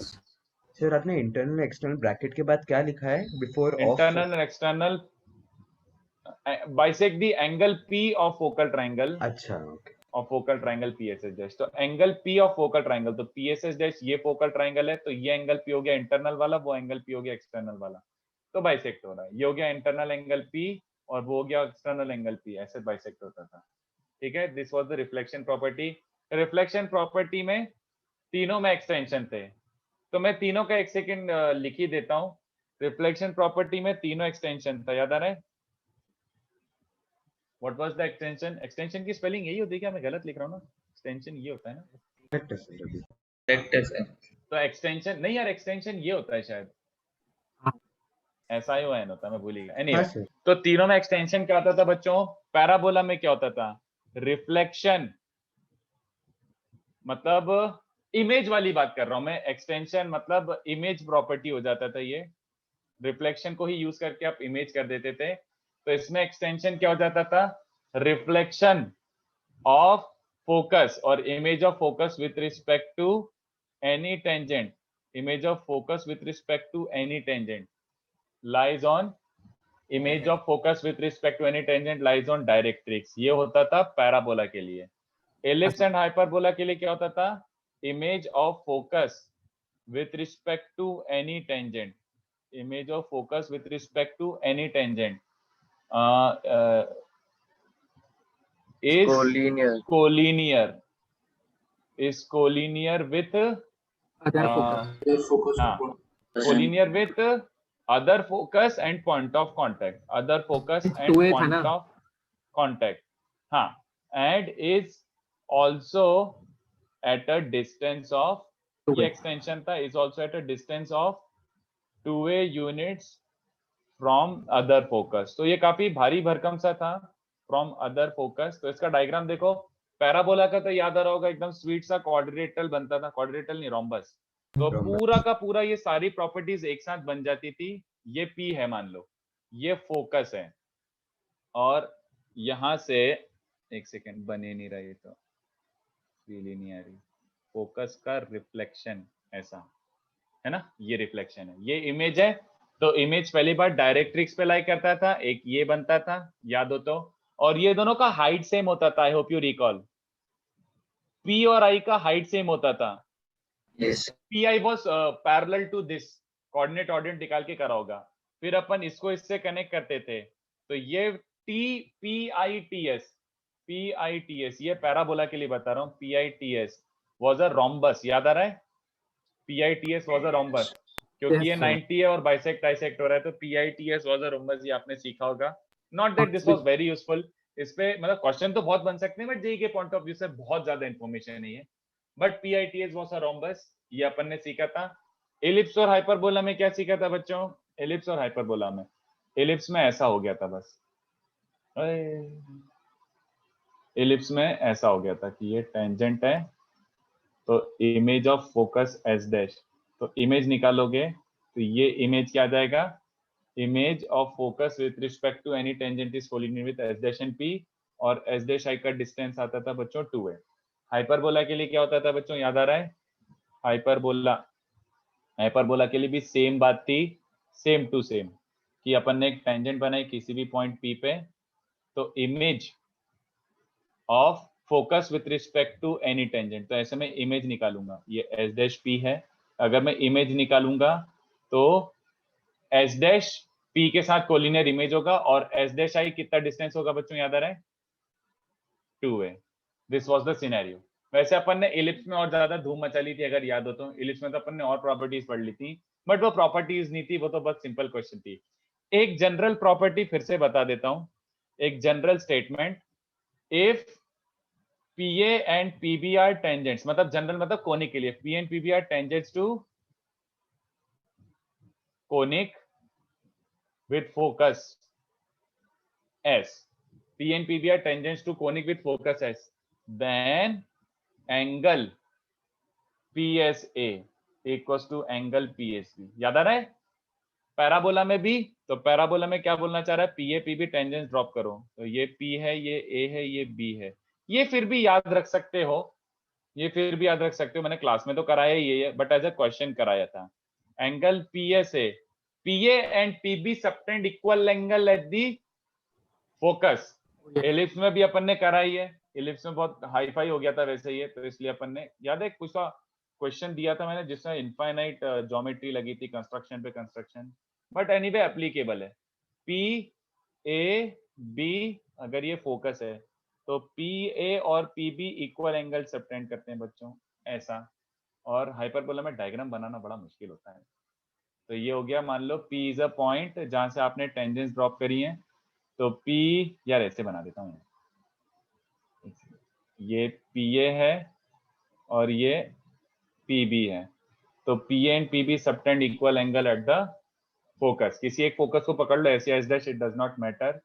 सर, आपने इंटरनल एक्सटर्नल ब्रैकेट के बाद क्या लिखा है, before internal external bisect the angle P of focal triangle, अच्छा, okay, of focal triangle PSS dash. तो angle P of focal triangle, तो PSS डैश ये फोकल ट्रायंगल है, तो ये एंगल P हो गया इंटरनल वाला, वो एंगल P हो गया एक्सटर्नल वाला, तो बाइसेक्ट हो रहा है, ये हो गया इंटरनल एंगल P और वो हो गया एक्सटर्नल एंगल P, ऐसे बाइसेक्ट होता था, ठीक है। This was the reflection property. Reflection property में तीनों में एक्सटेंशन थे, तो मैं तीनों का एक सेकंड लिख ही देता हूँ। रिफ्लेक्शन प्रॉपर्टी में तीनों एक्सटेंशन था, याद आ रहा है, what was the extension, extension की स्पेलिंग यही होती है क्या, मैं गलत लिख रहा हूँ ना, एक्सटेंशन ये होता है ना, करेक्ट है सर, अभी Correct है सर। तो एक्सटेंशन नहीं यार, एक्सटेंशन ये होता है शायद, SION होता है, मैं भूल ही गया। हाँ Anyway, सर। तो तीनों में एक्सटेंशन क्या होता था बच्चों? पैराबोला में क्या होता था? रिफ्लेक्शन, मतलब इमेज वाली बात कर रहा हूं मैं। एक्सटेंशन मतलब इमेज प्रॉपर्टी हो जाता था ये, रिफ्लेक्शन को ही यूज करके आप इमेज कर देते थे। तो इसमें एक्सटेंशन क्या हो जाता था? रिफ्लेक्शन ऑफ फोकस और image of focus with respect to any tangent, image of focus with respect to any tangent lies on, image of focus with respect to any tangent lies on directrix. ये होता था parabola के लिए। Ellipse and hyperbola के लिए क्या होता था? Image of focus with respect to any tangent, image of focus with respect to any tangent is collinear with other focus collinear with other focus and point of contact, other focus and 2A था point ना? of contact, हाँ, and is also at a distance of, ये extension था, is also at a distance of 2A units from other focus। तो ये काफी भारी भरकम सा था, from other focus। तो इसका डायग्राम देखो, पैराबोला का तो याद आ रहा होगा, एकदम स्वीट सा क्वाड्रिलेटरल बनता था, क्वाड्रिलेटरल नहीं, रोम्बस। तो पूरा का पूरा ये सारी प्रॉपर्टीज एक साथ बन जाती थी। ये P है मान लो, ये फोकस है, और यहां से एक सेकेंड, बने नहीं रहा ये तो, फील ही नहीं आ रही, फोकस का रिफ्लेक्शन ऐसा है ना, ये रिफ्लेक्शन है, ये इमेज है। तो इमेज पहली बार डायरेक्ट्रिक्स पे लाई करता था, एक ये बनता था, याद हो तो, और ये दोनों का हाइट सेम होता था। I hope you recall, P और I का हाइट सेम होता था। PI was parallel to this, coordinate ordinate निकाल के करा होगा। फिर अपन इसको इससे कनेक्ट करते थे, तो ये PITS, ये पैराबोला के लिए बता रहा हूँ। PITS वाज अ रोम्बस, याद आ रहा है? PITS वाज अ रोम्बस, क्योंकि ये 90 है और बाइसेक्ट डाइसेक्ट हो रहा है, तो PITS वाज अ रोम्बस, ये आपने सीखा होगा। Not that this was very useful, इस पे मतलब क्वेश्चन तो बहुत बन सकते हैं, बट जेईई के पॉइंट ऑफ व्यू से बहुत ज्यादा इंफॉर्मेशन नहीं है। But PITS was a rhombus, ये अपन ने सीखा था। एलिप्स और हाइपरबोला में क्या सीखा था बच्चों? एलिप्स और हाइपरबोला में, एलिप्स में ऐसा हो गया था बस, एलिप्स में ऐसा हो गया था कि ये टेंजेंट है, तो image of focus S dash, तो इमेज निकालोगे तो ये इमेज क्या आ जाएगा? Image of focus with respect to any tangent is collinear with S dash and P, और एस डैश आई का डिस्टेंस आता था बच्चों 2a। हाइपरबोला के लिए क्या होता था बच्चों, याद आ रहा है? हाइपरबोला के लिए भी सेम बात थी, सेम टू सेम, कि अपन ने एक टेंजेंट बनाई किसी भी पॉइंट P पे, तो image of focus with respect to any tangent, तो ऐसे में इमेज निकालूंगा, ये एस डैश पी है। अगर मैं इमेज निकालूंगा तो एस डैश पी के साथ कोलिनियर इमेज होगा, और एस डैश आई कितना डिस्टेंस होगा बच्चों, याद आ रहा है? 2a। This was the scenario. वैसे अपन ने इलिप्स में और ज्यादा धूम मचा ली थी, अगर याद हो तो। इलिप्स में तो अपन ने और प्रॉपर्टीज पढ़ ली थी, बट वो प्रॉपर्टीज नहीं थी, वो तो बस सिंपल क्वेश्चन थी। एक जनरल प्रॉपर्टी फिर से बता देता हूं, एक general statement, if PA and PB are tangents, मतलब जनरल मतलब कोनिक के लिए, P and PB are tangents to conic with focus S, P and PB are tangents to conic with focus S, then angle PSA equals to angle PSB। याद आ रहा है? Parabola में भी, तो पैराबोला में क्या बोलना चाह रहा है? PA PB टेंजेंट्स ड्रॉप करो, तो ये P है, ये A है, ये B है। ये फिर भी याद रख सकते हो, ये फिर भी याद रख सकते हो, मैंने क्लास में तो कराया ही है, बट एज अ क्वेश्चन कराया था। Angle PSA, PA and PB subtend equal angle at the focus. Ellipse में भी अपन ने कराई है, एलिप्स में बहुत हाई फाई हो गया था वैसे ये, तो इसलिए अपन ने, याद है कुछ क्वेश्चन दिया था मैंने जिसमें इनफाइनाइट ज्योमेट्री लगी थी, कंस्ट्रक्शन पे कंस्ट्रक्शन, बट एनीवे एप्लीकेबल है। PAB अगर ये फोकस है, तो PA और PB इक्वल एंगल सबटेंड करते हैं बच्चों, ऐसा। और हाइपरबोला में डायग्राम बनाना बड़ा मुश्किल होता है। तो ये हो गया, मान लो P इज अ पॉइंट जहां से आपने टेंजेंट्स ड्रॉप करी हैं, तो P, यार ऐसे बना देता हूँ, ये PA है और ये PB है, तो P and P B subtend equal angle at the focus. किसी एक फोकस को पकड़ लो, ऐसे S dash, it does not matter,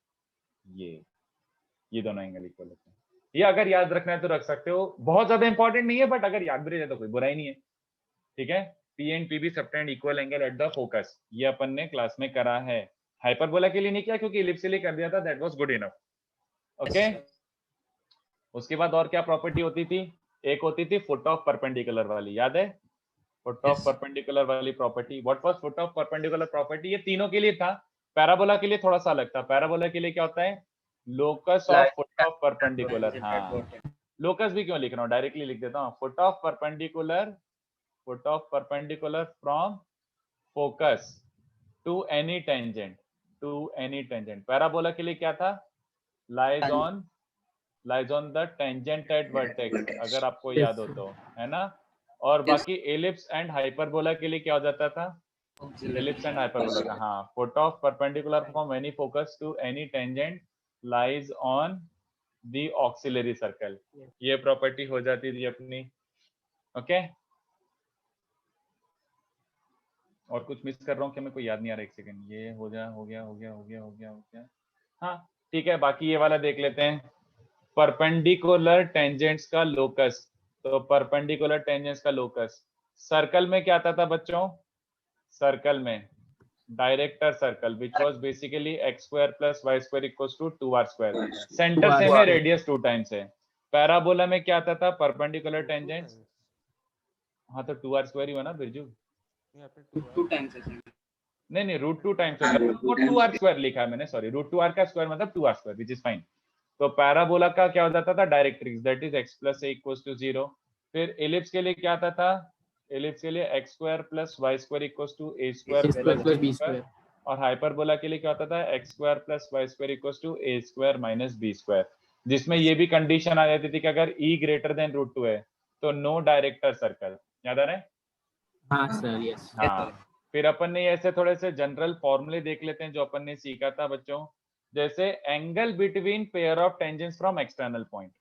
ये दोनों एंगल इक्वल होते हैं। ये अगर याद रखना है तो रख सकते हो, बहुत ज्यादा इंपॉर्टेंट नहीं है, बट अगर याद भी रह जाए तो कोई बुराई नहीं है। ठीक है, P and P B subtend equal angle at the focus, ये अपन ने क्लास में करा है। हाइपरबोला के लिए नहीं किया क्योंकि इलिप्स के लिए कर दिया था, that was good enough. Okay, उसके बाद और क्या प्रॉपर्टी होती थी? एक होती थी फुट ऑफ परपेंडिकुलर वाली, याद है? फुट ऑफ परपेंडिकुलर वाली property. What was foot of perpendicular property? ये तीनों के लिए था, पैराबोला के लिए थोड़ा सा अलग था। पैराबोला के लिए क्या होता है? Locus of foot of perpendicular. हाँ, लोकस भी क्यों लिख रहा हूँ, डायरेक्टली लिख देता हूँ, foot of perpendicular from focus to any tangent, parabola के लिए क्या था? Lies on the tangent at vertex, अगर आपको याद हो तो, है ना? और बाकी एलिप्स एंड हाइपरबोला के लिए क्या हो जाता था? एलिप्स एंड हाइपरबोला का, हाँ, foot of perpendicular from any focus to any tangent lies on the auxiliary circle, ये प्रॉपर्टी हो जाती थी अपनी। ओके, और कुछ मिस कर रहा हूँ क्या? मेरे को याद नहीं आ रहा, एक सेकंड, ये हो गया। हाँ ठीक है, बाकी ये वाला देख लेते हैं, परपेंडिकुलर टेंजेंट्स का लोकस। तो परपेंडिकुलर टेंजेंट्स का लोकस सर्कल में क्या आता था बच्चों? सर्कल में director circle, which was basically x square plus y square equals to 2r square. Centre से में रेडियस 2 टाइम्स है। पैराबोला में क्या आता था? परपेंडिकुलर टेंजेंट्स, हाँ तो 2r स्क्वायर ही हुआ ना बिरजू? 2 टाइम्स है। नहीं, √2 टाइम्स होता है, वो 2r स्क्वायर लिखा है मैंने, सॉरी, √2r का स्क्वायर मतलब 2r square, which is fine. तो पैराबोला का क्या हो जाता था? Directrix, that is x plus a equals to 0। फिर एलिप्स के लिए क्या आता था? एलिप्स के लिए x square plus y square equals to a square plus b square. और हाइपरबोला के लिए क्या होता था? x square plus y square equals to a square minus b square, जिसमें ये भी कंडीशन आ जाती थी कि अगर e ग्रेटर देन √2 है तो नो डायरेक्टर सर्कल। याद आ रहा है? हाँ सर, यस। हाँ, फिर अपन ने ऐसे थोड़े से जनरल फॉर्मूले देख लेते हैं जो अपन ने सीखा था बच्चों, जैसे angle between pair of tangents from external point,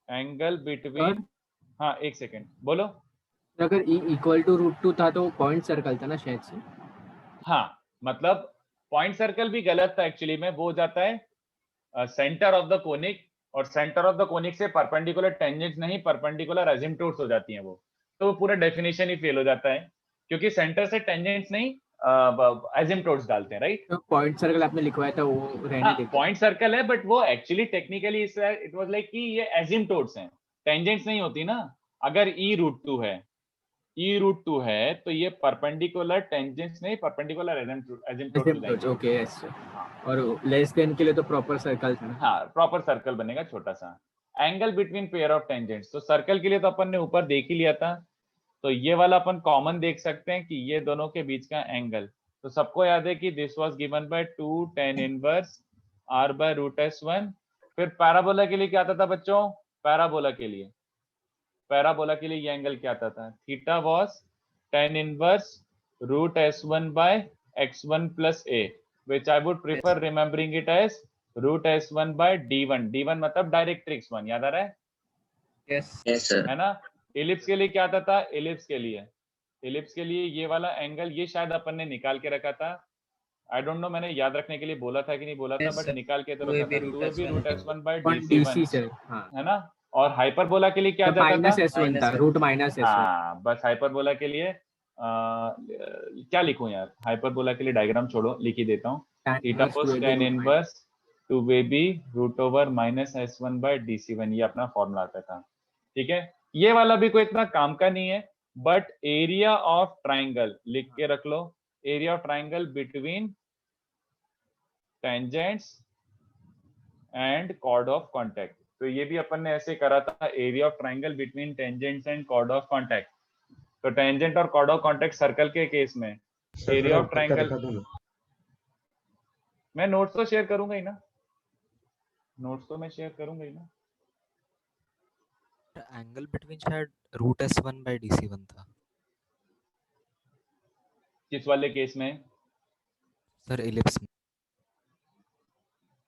angle between, हाँ एक सेकेंड बोलो। अगर e इक्वल टू √2 था तो पॉइंट सर्कल था ना शायद से? हाँ, मतलब पॉइंट सर्कल भी गलत था एक्चुअली में, वो हो जाता है सेंटर ऑफ द कोनिक, और सेंटर ऑफ द कोनिक से परपेंडिकुलर टेंजेंट्स नहीं, परपेंडिकुलर एजिम्पटोड्स हो जाती हैं वो, तो पूरा डेफिनेशन ही फेल हो जाता है, क्योंकि सेंटर से टेंजेंट्स नहीं एजिम्पटोड्स डालते हैं, राइट? तो पॉइंट सर्कल आपने लिखवाया था वो रहने देते। पॉइंट सर्कल है, बट वो actually technically it was like कि ये एजिम्पटोड्स हैं, टेंजेंट्स नहीं होती ना। अगर e√2 है तो ये परपेंडिकुलर टेंजेंट्स नहीं, perpendicular asymptotes. Okay, yes sir. और लेस देन के लिए तो प्रॉपर सर्कल था ना? हाँ, प्रॉपर सर्कल बनेगा छोटा सा। Angle between pair of tangents, तो सर्कल के लिए तो अपन ने ऊपर देख ही लिया था, तो ये वाला अपन कॉमन देख सकते हैं कि ये दोनों के बीच का एंगल, तो सबको याद है कि this was given bye 2 tan inverse r by √s1। फिर पैराबोला के लिए क्या आता था बच्चों? पैराबोला के लिए ये एंगल क्या आता था? Theta was tan inverse √s1 by x1 plus a, which I would prefer remembering it as √s1 by d1 मतलब डायरेक्ट्रिक्स 1। याद आ रहा है? Yes sir. है ना? एलिप्स के लिए क्या आता था? एलिप्स के लिए ये वाला एंगल, ये शायद अपन ने निकाल के रखा था, आई डोंट नो मैंने याद रखने के लिए बोला था कि नहीं बोला था, बट निकाल के तो रखा था, 2ab √s1 by dc1, है ना? और हाइपरबोला के लिए क्या जाता था? -s1 था, √-s1। हाँ, बस हाइपरबोला के लिए क्या लिखूं यार? हाइपरबोला के लिए डायग्राम छोड़ो, लिख ही देता हूँ, theta cos tan inverse 2ab √s1 by dc1, ये अपना फॉर्मूला आता था। ठीक है, ये वाला भी कोई इतना काम का नहीं है, बट एरिया ऑफ ट्राइंगल लिख के रख लो, area of triangle between tangents and chord of contact, तो ये भी अपन ने ऐसे करा था, area of triangle between tangents and chord of contact. तो टेंजेंट और कॉर्ड ऑफ कांटेक्ट सर्कल के केस में एरिया ऑफ ट्राइंगल, मैं नोट्स तो शेयर करूंगा ही ना, एंगल बिटवीन शायद √s1 by dc1 था। किस वाले केस में? सर एलिप्स में।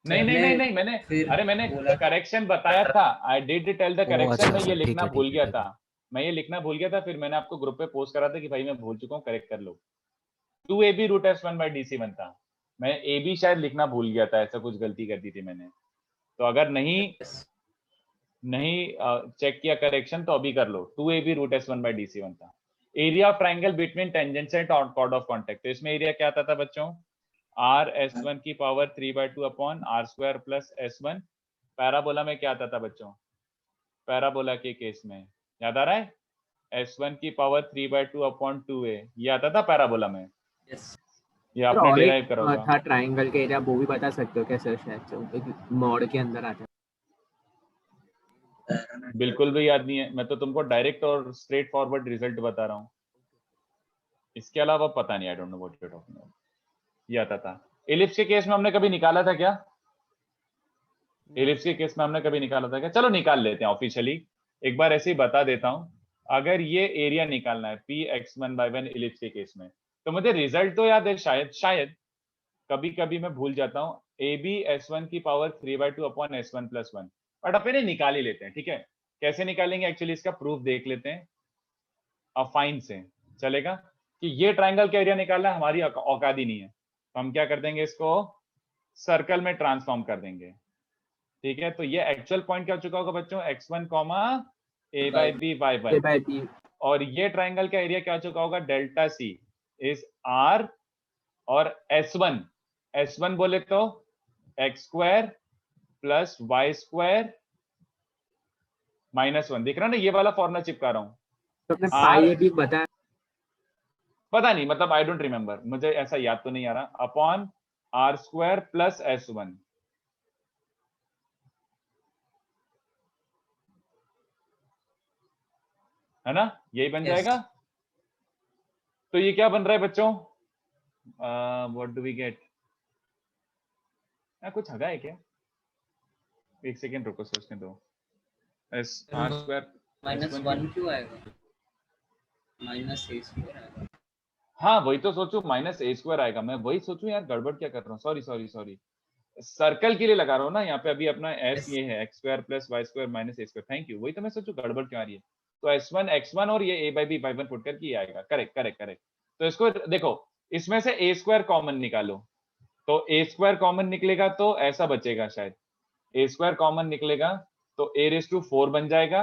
नहीं, मैंने करेक्शन बताया था, I did tell the correction, मैं ये लिखना भूल गया था, मैं ये लिखना भूल गया था, फिर मैंने आपको ग्रुप पे पोस्ट करा था कि भाई मैं भूल चुका हूँ, करेक्ट कर लो। 2ab root s1 by dc1 था, मैं ab शायद लिखना भूल गया था, ऐसा कुछ गलती कर दी थी मैंने। तो अगर नहीं चेक किया करेक्शन तो अभी कर लो। 2ab root s1 by dc1 था। Area of triangle between tangents and chord of contact, तो इसमें एरिया क्या आता था बच्चों? r s1 की power 3/2 upon r square plus s1। Parabola में क्या आता था बच्चों? पैराबोला के केस में याद आ रहा है? s1 की पावर 3/2 अपॉन 2a, ये आता था पैराबोला में। ये आपने और डिराइव एक करा होगा। था ट्राइंगल का एरिया, वो भी बता सकते हो क्या सर? शायद से मॉड के अंदर आता है। बिल्कुल भी याद नहीं है, मैं तो तुमको डायरेक्ट और स्ट्रेट फॉरवर्ड रिजल्ट बता रहा हूँ, इसके अलावा पता नहीं। I don't know what you are talking about. ये आता था। एलिप्स के केस में हमने कभी निकाला था क्या? एलिप्स के केस में हमने कभी निकाला था क्या? चलो निकाल लेते हैं ऑफिशियली, एक बार ऐसे ही बता देता हूँ। अगर ये एरिया निकालना है px1/1 एलिप्स के केस में, तो मुझे रिजल्ट तो याद है, शायद कभी कभी मैं भूल जाता हूँ। ab s1 की power 3/2 upon s1 plus 1, but अपने निकाल ही लेते हैं, ठीक है? कैसे निकालेंगे एक्चुअली इसका प्रूफ देख लेते हैं। अफाइन से चलेगा कि ये ट्राइंगल का एरिया निकालना हमारी औकात ही नहीं है, तो हम क्या कर देंगे, इसको सर्कल में ट्रांसफॉर्म कर देंगे, ठीक है? तो ये एक्चुअल पॉइंट क्या चुका होगा बच्चों? x1 a by b y1, और ये ट्राइंगल का एरिया क्या चुका होगा? डेल्टा c इज r, और s1 बोले तो x square plus Y square minus 1। दिख रहा ना, ये वाला फॉर्मूला चिपका रहा हूं। तो अपने पाई भी बताया, पता नहीं, मतलब आई डोंट रिमेम्बर, मुझे ऐसा याद तो नहीं आ रहा। Upon r square plus s1, है ना? यही बन जाएगा। तो ये क्या बन रहा है बच्चों? What do we get? कुछ हगा है क्या? एक सेकेंड रुको, सोचने दो। s r स्क्वायर माइनस 1 क्यों आएगा? माइनस a स्क्वायर आएगा। हाँ वही तो सोचू, माइनस a स्क्वायर आएगा। मैं वही सोचूं यार, गड़बड़ क्या कर रहा हूँ, सॉरी। सर्कल के लिए लगा रहा हूँ ना यहाँ पे, अभी अपना s ये है x square plus Y square minus a square. Thank you, वही तो मैं सोचू गड़बड़ क्यों आ रही है। तो s1 x1 और ये a by b y1 put करके ये आएगा। करेक्ट। तो इसको देखो, इसमें से a स्क्वायर कॉमन निकालो, तो a स्क्वायर कॉमन निकलेगा तो ऐसा बचेगा शायद। a स्क्वायर कॉमन निकलेगा तो a रेज टू 4 बन जाएगा,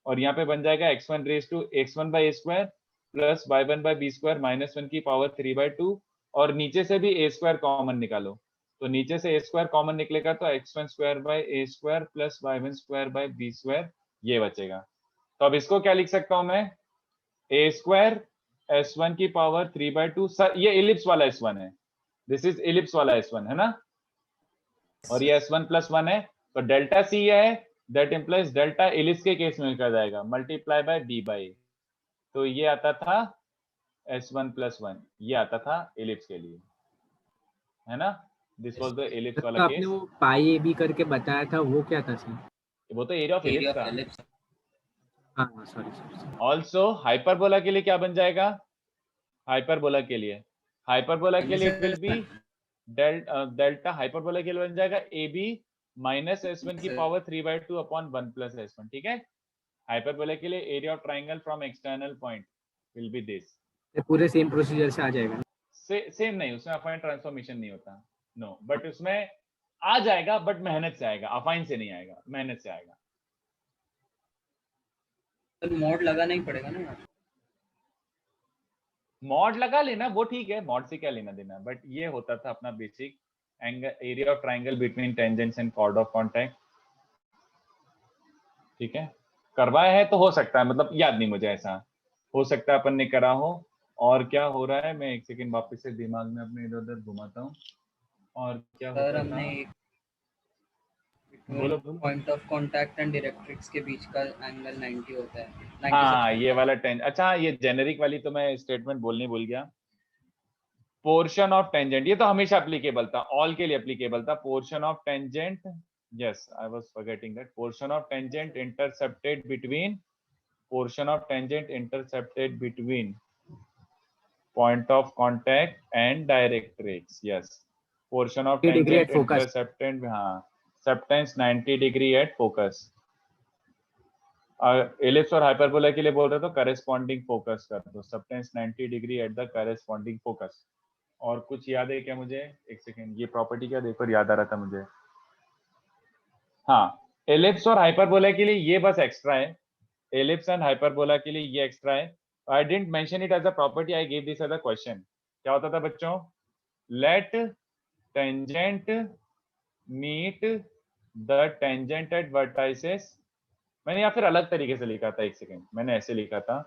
और यहाँ पे बन जाएगा x1 raise to x1 by a square plus y1 by b square minus 1 की पावर 3/2, और नीचे से भी a स्क्वायर कॉमन निकालो, तो नीचे से a स्क्वायर कॉमन निकलेगा तो x1 square by a square plus y1 square by b square, ये बचेगा। तो अब इसको क्या लिख सकता हूं मैं? a स्क्वायर s1 की पावर 3/2, सर ये एलिप्स वाला s1 है, दिस इज एलिप्स वाला s1 है ना, और ये s1 प्लस 1 है, तो डेल्टा c है, दैट इंप्लाइज डेल्टा एलिप्स के केस में क्या जाएगा? Multiply by b by. तो ये आता था s1 प्लस 1, ये आता था एलिप्स के लिए, है ना? दिस वाज द एलिप्स वाला आपने केस। वो पाई ए बी करके बताया था, वो क्या था सर? वो तो एरिया ऑफ एलिप्स था। हाँ सॉरी। ऑल्सो हाइपरबोला के लिए क्या बन जाएगा? हाइपरबोला के लिए विल बी डेल्टा, हाइपरबोला के लिए बन जाएगा ab माइनस s1 की पावर 3/2 अपॉन 1 प्लस s1, ठीक है? हाइपरबोला के लिए area of triangle from external point will be this. पूरे सेम प्रोसीजर से आ जाएगा? सेम नहीं, उसमें अफाइन ट्रांसफॉर्मेशन नहीं होता, नो, बट उसमें आ जाएगा, बट मेहनत से आएगा, अफाइन से नहीं आएगा, मेहनत से आएगा। तो मॉड लगाना ही पड़ेगा ना यार। मॉड लगा लेना, वो ठीक है, मॉड से क्या लेना देना, बट ये होता था अपना basic angle, area of triangle between tangents and chord of contact, ठीक है? करवाया है तो हो सकता है, मतलब याद नहीं मुझे, ऐसा हो सकता है अपन ने करा हो। और क्या हो रहा है, मैं एक सेकंड वापस से दिमाग में अपने इधर उधर घुमाता हूँ। और क्या होता सर हमने बोलो point of contact and directrix के बीच का एंगल 90 होता है। 90 हाँ ये वाला अच्छा, ये जेनेरिक वाली तो मैं स्टेटमेंट बोलने भूल गया। पोर्शन ऑफ टेंजेंट, ये तो हमेशा एप्लीकेबल था, ऑल के लिए एप्लीकेबल था। Portion of tangent, yes I was forgetting that, portion of tangent intercepted between point of contact and directrix, yes, portion of tangent intercepted, हाँ, subtends 90 degree at focus, ellipse और hyperbola के लिए बोल रहे तो करेस्पॉन्डिंग फोकस कर दो, subtends 90 degree at the corresponding focus. और कुछ याद है क्या मुझे? एक सेकेंड, ये प्रॉपर्टी क्या देखो याद आ रहा था मुझे। हाँ, एलिप्स और हाइपरबोला के लिए ये बस एक्स्ट्रा है, एलिप्स एंड हाइपरबोला के लिए ये एक्स्ट्रा है। I didn't mention it as a property, I give this as a question. क्या होता था बच्चों? Let tangent meet the tangent at vertices. मैंने या फिर अलग तरीके से लिखा था, एक सेकेंड, मैंने ऐसे लिखा था,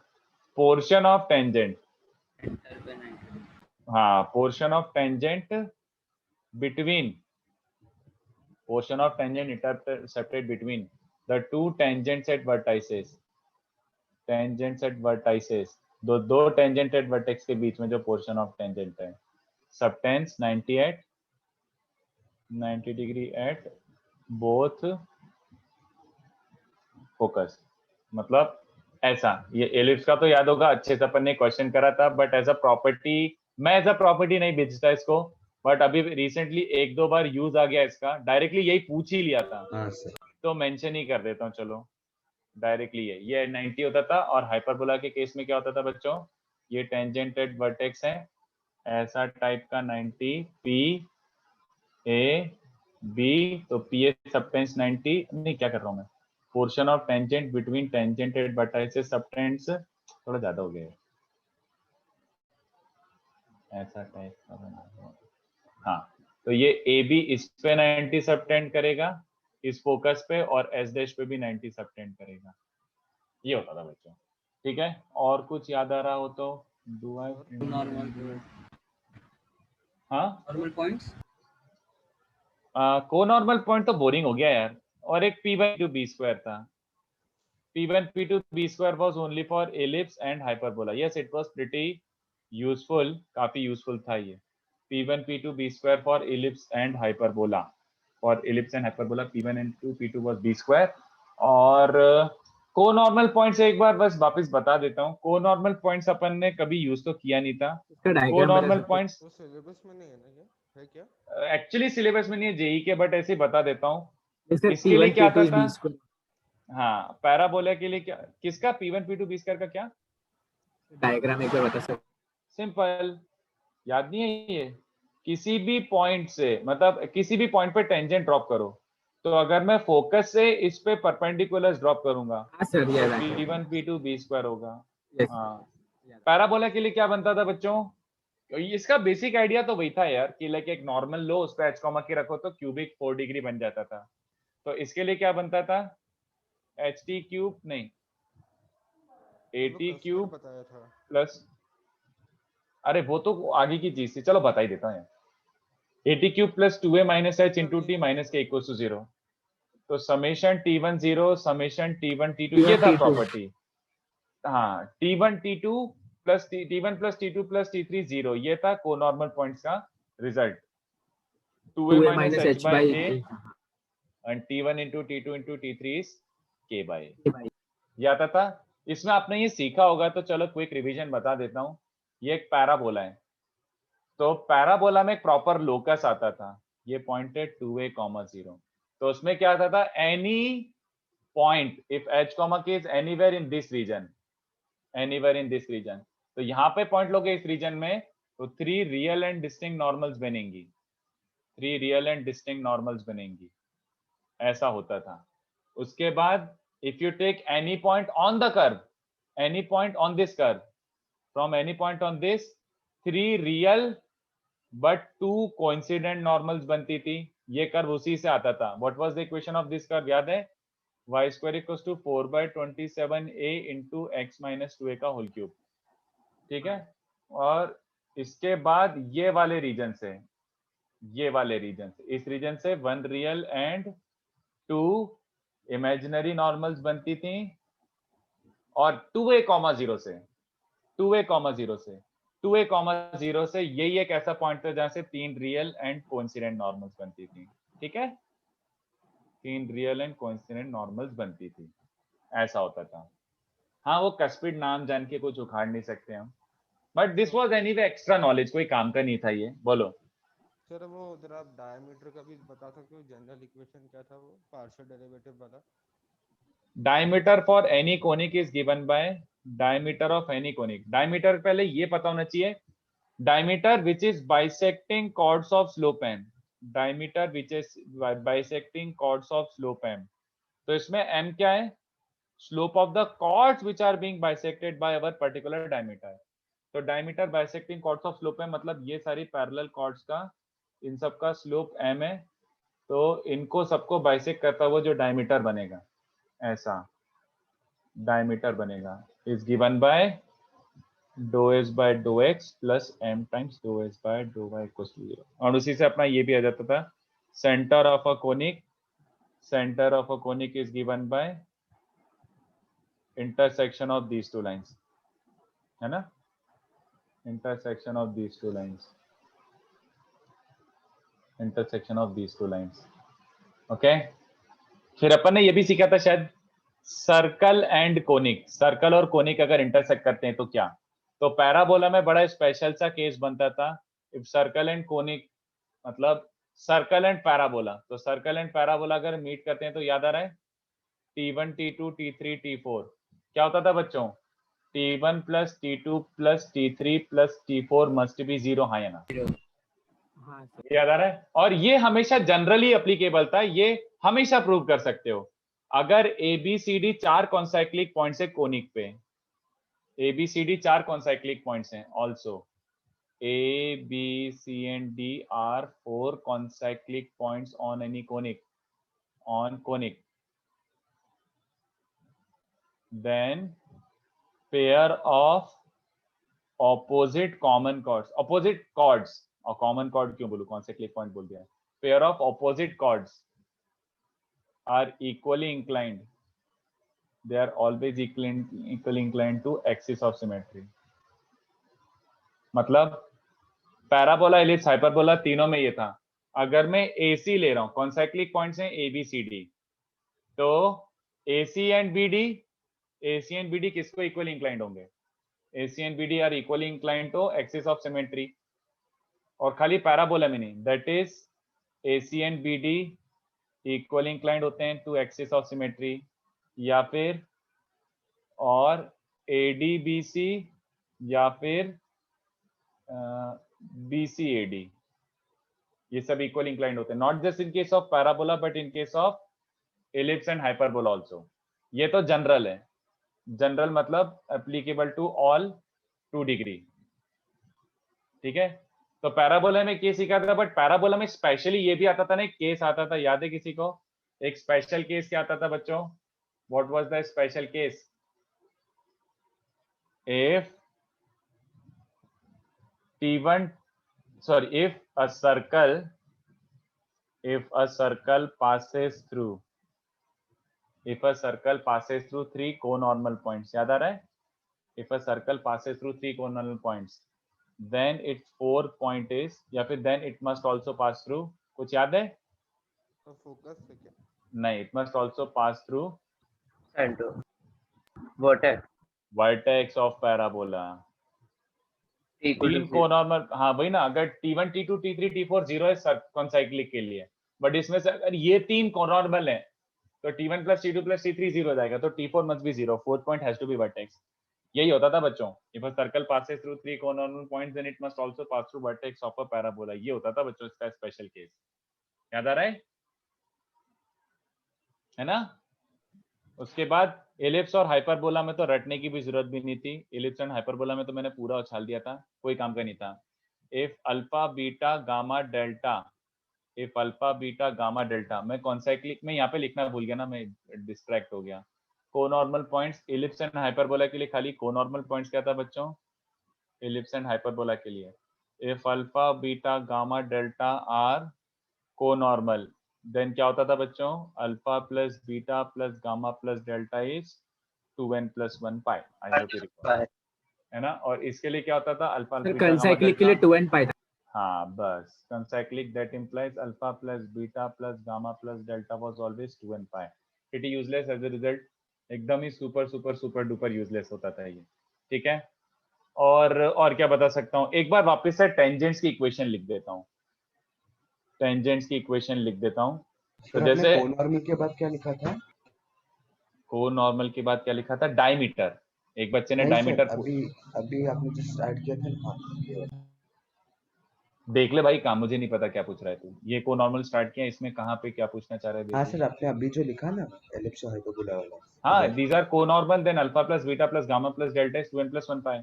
पोर्शन ऑफ टेंजेंट, हाँ, portion of tangent between, portion of tangent intercept between the two tangents at vertices, tangents at vertices, दो tangent at vertex के बीच में जो portion of tangent है, subtends 90 degree at both focus। मतलब ऐसा, ये ellipse का तो याद होगा, अच्छे से अपन ने क्वेश्चन करा था, बट एज अ प्रॉपर्टी, मैं एज अ प्रॉपर्टी नहीं भेजता इसको, बट अभी रिसेंटली एक दो बार यूज आ गया इसका, डायरेक्टली यही पूछ ही लिया था, हाँ सर। तो मेंशन ही कर देता हूँ। चलो डायरेक्टली ये 90 होता था। और हाइपरबोला के केस में क्या होता था बच्चों? ये टेंजेंट एट वर्टेक्स है, ऐसा टाइप का 90 पी ए बी, तो पी ए सबटेंस 90, नहीं क्या कर रहा हूँ मैं, portion of tangent between tangent at vertices subtends, थोड़ा ज्यादा हो गया, ऐसा टाइप का बना। हाँ, तो ये ए बी इस पे 90 सबटेंड करेगा, इस फोकस पे, और एस डैश पे भी 90 सबटेंड करेगा। ये होता था बच्चों, ठीक है? और कुछ याद आ रहा हो तो डू आई नॉर्मल, हाँ, नॉर्मल पॉइंट्स, कोनॉर्मल पॉइंट तो बोरिंग हो गया यार। और एक p/2 b स्क्वायर था, p1 p2 b square was only for ellipse and hyperbola. Yes, it was pretty useful, काफी यूजफुल था ये, p1 p2 b square for ellipse and hyperbola, for ellipse and hyperbola p1 and p2 was b square. और कोनॉर्मल points एक बार बस वापस बता देता हूँ, कोनॉर्मल पॉइंट्स अपन ने कभी यूज तो किया नहीं था। इसका डायग्राम कोनॉर्मल पॉइंट्स वो सिलेबस में नहीं है ना, क्या है क्या? एक्चुअली सिलेबस में नहीं है जेई के, बट ऐसे ही बता देता हूँ। जैसे इसके लिए P1 क्या P2 आता था? B स्क्वायर, हाँ, पैराबोला के लिए क्या, किसका p1 p2 b स्क्वायर का क्या? डायग्राम एक बार बता सकते? सिंपल, याद नहीं है ये? किसी भी पॉइंट से, मतलब किसी भी पॉइंट पे टेंजेंट ड्रॉप करो, तो अगर मैं फोकस से इस पे परपेंडिकुलर ड्रॉप करूंगा, हाँ सर, ये तो p1 p2 b स्क्वायर होगा। यस, हाँ, पैराबोला के लिए क्या बनता था बच्चों? इसका बेसिक आइडिया तो वही था यार, कि लाइक एक नॉर्मल लो, उस पे h कॉमा के रखो तो क्यूबिक 4 डिग्री बन जाता था। तो इसके लिए क्या बनता था? एच टी क्यूब नहीं, ए टी क्यूब बताया था। प्लस, अरे वो तो आगे की चीज थी, चलो बता ही देता हूँ। A T cube plus 2a minus H into T minus के इक्वल टू 0। तो summation t1 0 summation t1 t2, ये था प्रॉपर्टी। हाँ, t1 t2 plus t1 plus t2 plus t3 0, ये था कोनॉर्मल पॉइंट्स का result. 2a minus h by a and t1 into t2 into t3 is k by a, ये आता था। इसमें आपने ये सीखा होगा, तो चलो क्विक रिवीजन बता देता हूँ। ये एक पैराबोला है, तो पैराबोला में एक प्रॉपर लोकस आता था, ये पॉइंट है 2a, 0। तो उसमें क्या आता था? Any point if h, k is anywhere in this region, anywhere in this region, तो यहाँ पे पॉइंट लोगे इस रीजन में, तो 3 रियल एंड डिस्टिंक्ट नॉर्मल्स बनेंगी, 3 रियल एंड डिस्टिंक्ट नॉर्मल्स बनेंगी, ऐसा होता था। उसके बाद if you take any point on the curve, any point on this curve, from any point on this, 3 real but 2 coincident normals बनती थी। ये कर्व उसी से आता था। What was the equation of this curve? याद है? y square equals to 4/27a into x minus 2a का होल क्यूब, ठीक है? और इसके बाद ये वाले रीजन से, ये वाले रीजन से, इस रीजन से 1 रियल एंड 2 इमेजिनरी नॉर्मल्स बनती थी, और 2a, 0 से, 2a, 0 से, 2a, 0 से यही एक ऐसा पॉइंट था जहां से 3 रियल एंड कोइंसिडेंट नॉर्मल्स बनती थी, ठीक है? 3 रियल एंड कोइंसिडेंट नॉर्मल्स बनती थी, ऐसा होता था। हाँ, वो कस्पिड नाम जान के कुछ उखाड़ नहीं सकते हम, but this was anyway extra knowledge, कोई काम का नहीं था ये। बोलो सर, वो उधर आप डायमीटर का भी बता सकते हो, जनरल इक्वेशन क्या था वो, पार्शियल डेरिवेटिव वाला? Diameter for any conic is given by diameter of any conic. Diameter पहले ये पता होना चाहिए, diameter which is bisecting chords of slope m, diameter which is bisecting chords of slope m। तो इसमें m क्या है? Slope of the chords which are being bisected by our particular diameter. तो diameter bisecting chords of slope m मतलब ये सारी parallel chords का, इन सब का स्लोप m है, तो इनको सबको बाइसेक्ट करता हुआ जो डायमीटर बनेगा, ऐसा डायमीटर बनेगा, is given bye dou s by dou x plus m times dou s by dou y equals to 0। और उसी से अपना ये भी आ जाता था, centre of a conic is given bye intersection of these two lines, है ना, intersection of these two lines, intersection of these two lines. Okay, फिर अपन ने ये भी सीखा था शायद, सर्कल एंड कोनिक, सर्कल और कोनिक अगर इंटरसेक्ट करते हैं तो क्या। तो पैराबोला में बड़ा स्पेशल सा केस बनता था, इफ सर्कल एंड कोनिक मतलब सर्कल एंड पैराबोला, तो सर्कल एंड पैराबोला अगर मीट करते हैं तो याद आ रहा है T1 T2 T3 T4 क्या होता था बच्चों, T1 plus T2 plus T3 plus T4 must be 0, हाँ या ना, याद आ रहा है। और ये हमेशा जनरली एप्लीकेबल था, ये हमेशा प्रूव कर सकते हो अगर ABCD 4 कॉन्साइक्लिक पॉइंट्स है कोनिक पे, ABCD 4 कॉन्साइक्लिक पॉइंट्स हैं, also A, B, C and D are 4 concyclic points on any conic, then pair of opposite common chords, opposite chords, और common chord क्यों बोलूं, concyclic point बोल दिया, pair of opposite chords are equally inclined, they are always equally inclined to axis of symmetry। मतलब parabola, ellipse, hyperbola तीनों में ये था। अगर मैं AC ले रहा हूं, कॉन्साइक्लिक पॉइंट्स हैं ABCD, तो AC एंड BD किसको इक्वली इंक्लाइंड होंगे, AC and BD are equally inclined to axis of symmetry. और खाली पैराबोला में नहीं, that is AC and BD equally inclined होते हैं टू एक्सिस ऑफ सिमेट्री, या फिर और ADBC या फिर BCAD, ये सब इक्वल इंक्लाइंड होते हैं, not just in case of parabola but in case of ellipse and hyperbola also. ये तो जनरल है, जनरल मतलब एप्लीकेबल टू ऑल 2 डिग्री, ठीक है। तो पैराबोला में केस सीखा था, बट पैराबोला में स्पेशली ये भी आता था ना, एक केस आता था, याद है किसी को, एक स्पेशल केस क्या आता था बच्चों, what was the special case, if T1, sorry, if a circle passes through 3 conormal points, याद आ रहा है, if a circle passes through 3 conormal points, then its 4th point is, या फिर then it must also pass through, कुछ याद है, तो फोकस से क्या, नहीं, it must also pass through center, vertex of parabola, 3 कोनॉर्मल, हाँ वही ना, अगर T1 T2 T3 T4 0 है कॉन्साइक्लिक के लिए, बट इसमें से अगर ये 3 कोनॉर्मल है तो T1 plus T2 plus T3 0 हो जाएगा, तो T4 must be 0, 4th point has to be vertex। यही होता था बच्चों, if a circle passes through 3 conormal points then it must also pass through vertex of a parabola, ये होता था बच्चों इसका स्पेशल केस, याद आ रहा है ना। उसके बाद एलिप्स और हाइपरबोला में तो रटने की भी जरूरत भी नहीं थी, एलिप्स एंड हाइपरबोला में तो मैंने पूरा उछाल दिया था, कोई काम का नहीं था। If alpha beta gamma delta, मैं कॉन्साइक्लिक में यहाँ पे लिखना भूल गया ना, मैं डिस्ट्रैक्ट हो गया। कोनॉर्मल पॉइंट्स एलिप्स एंड हाइपरबोला के लिए, खाली कोनॉर्मल पॉइंट्स क्या था बच्चों, एलिप्स एंड हाइपरबोला के लिए, if alpha beta gamma delta are conormal, then क्या होता था बच्चों, alpha plus beta plus gamma plus delta is 2n + 1 pi, I hope you recall, है ना। और इसके लिए क्या होता था, अल्फा बीटा कंसाइक्लिक के लिए 2n पाई था, हाँ बस, concyclic that implies alpha plus beta plus gamma plus delta was always 2n pi, it is useless as a result, एकदम ही सुपर डुपर यूजलेस होता था ये, ठीक है। और क्या बता सकता हूँ, एक बार वापस से टेंजेंट्स की इक्वेशन लिख देता हूँ, तो जैसे कोनॉर्मल के बाद क्या लिखा था, को नॉर्मल के बाद क्या लिखा था? डायमीटर। एक बच्चे ने नहीं सर, डायमीटर अभी आपने जो स्टार्ट किया था ना, ये वाला। देख ले भाई, काम मुझे नहीं पता क्या पूछ रहा है तू। ये को नॉर्मल स्टार्ट किया, इसमें कहाँ पे क्या पूछना चाह रहा है? हाँ देख ले। सर, आपने अभी जो लिखा ना एलिप्स और हाइपरबोला वाला, हाँ, इधर। these are co-normal, then alpha plus beta plus gamma plus delta is 2n plus 1 pi.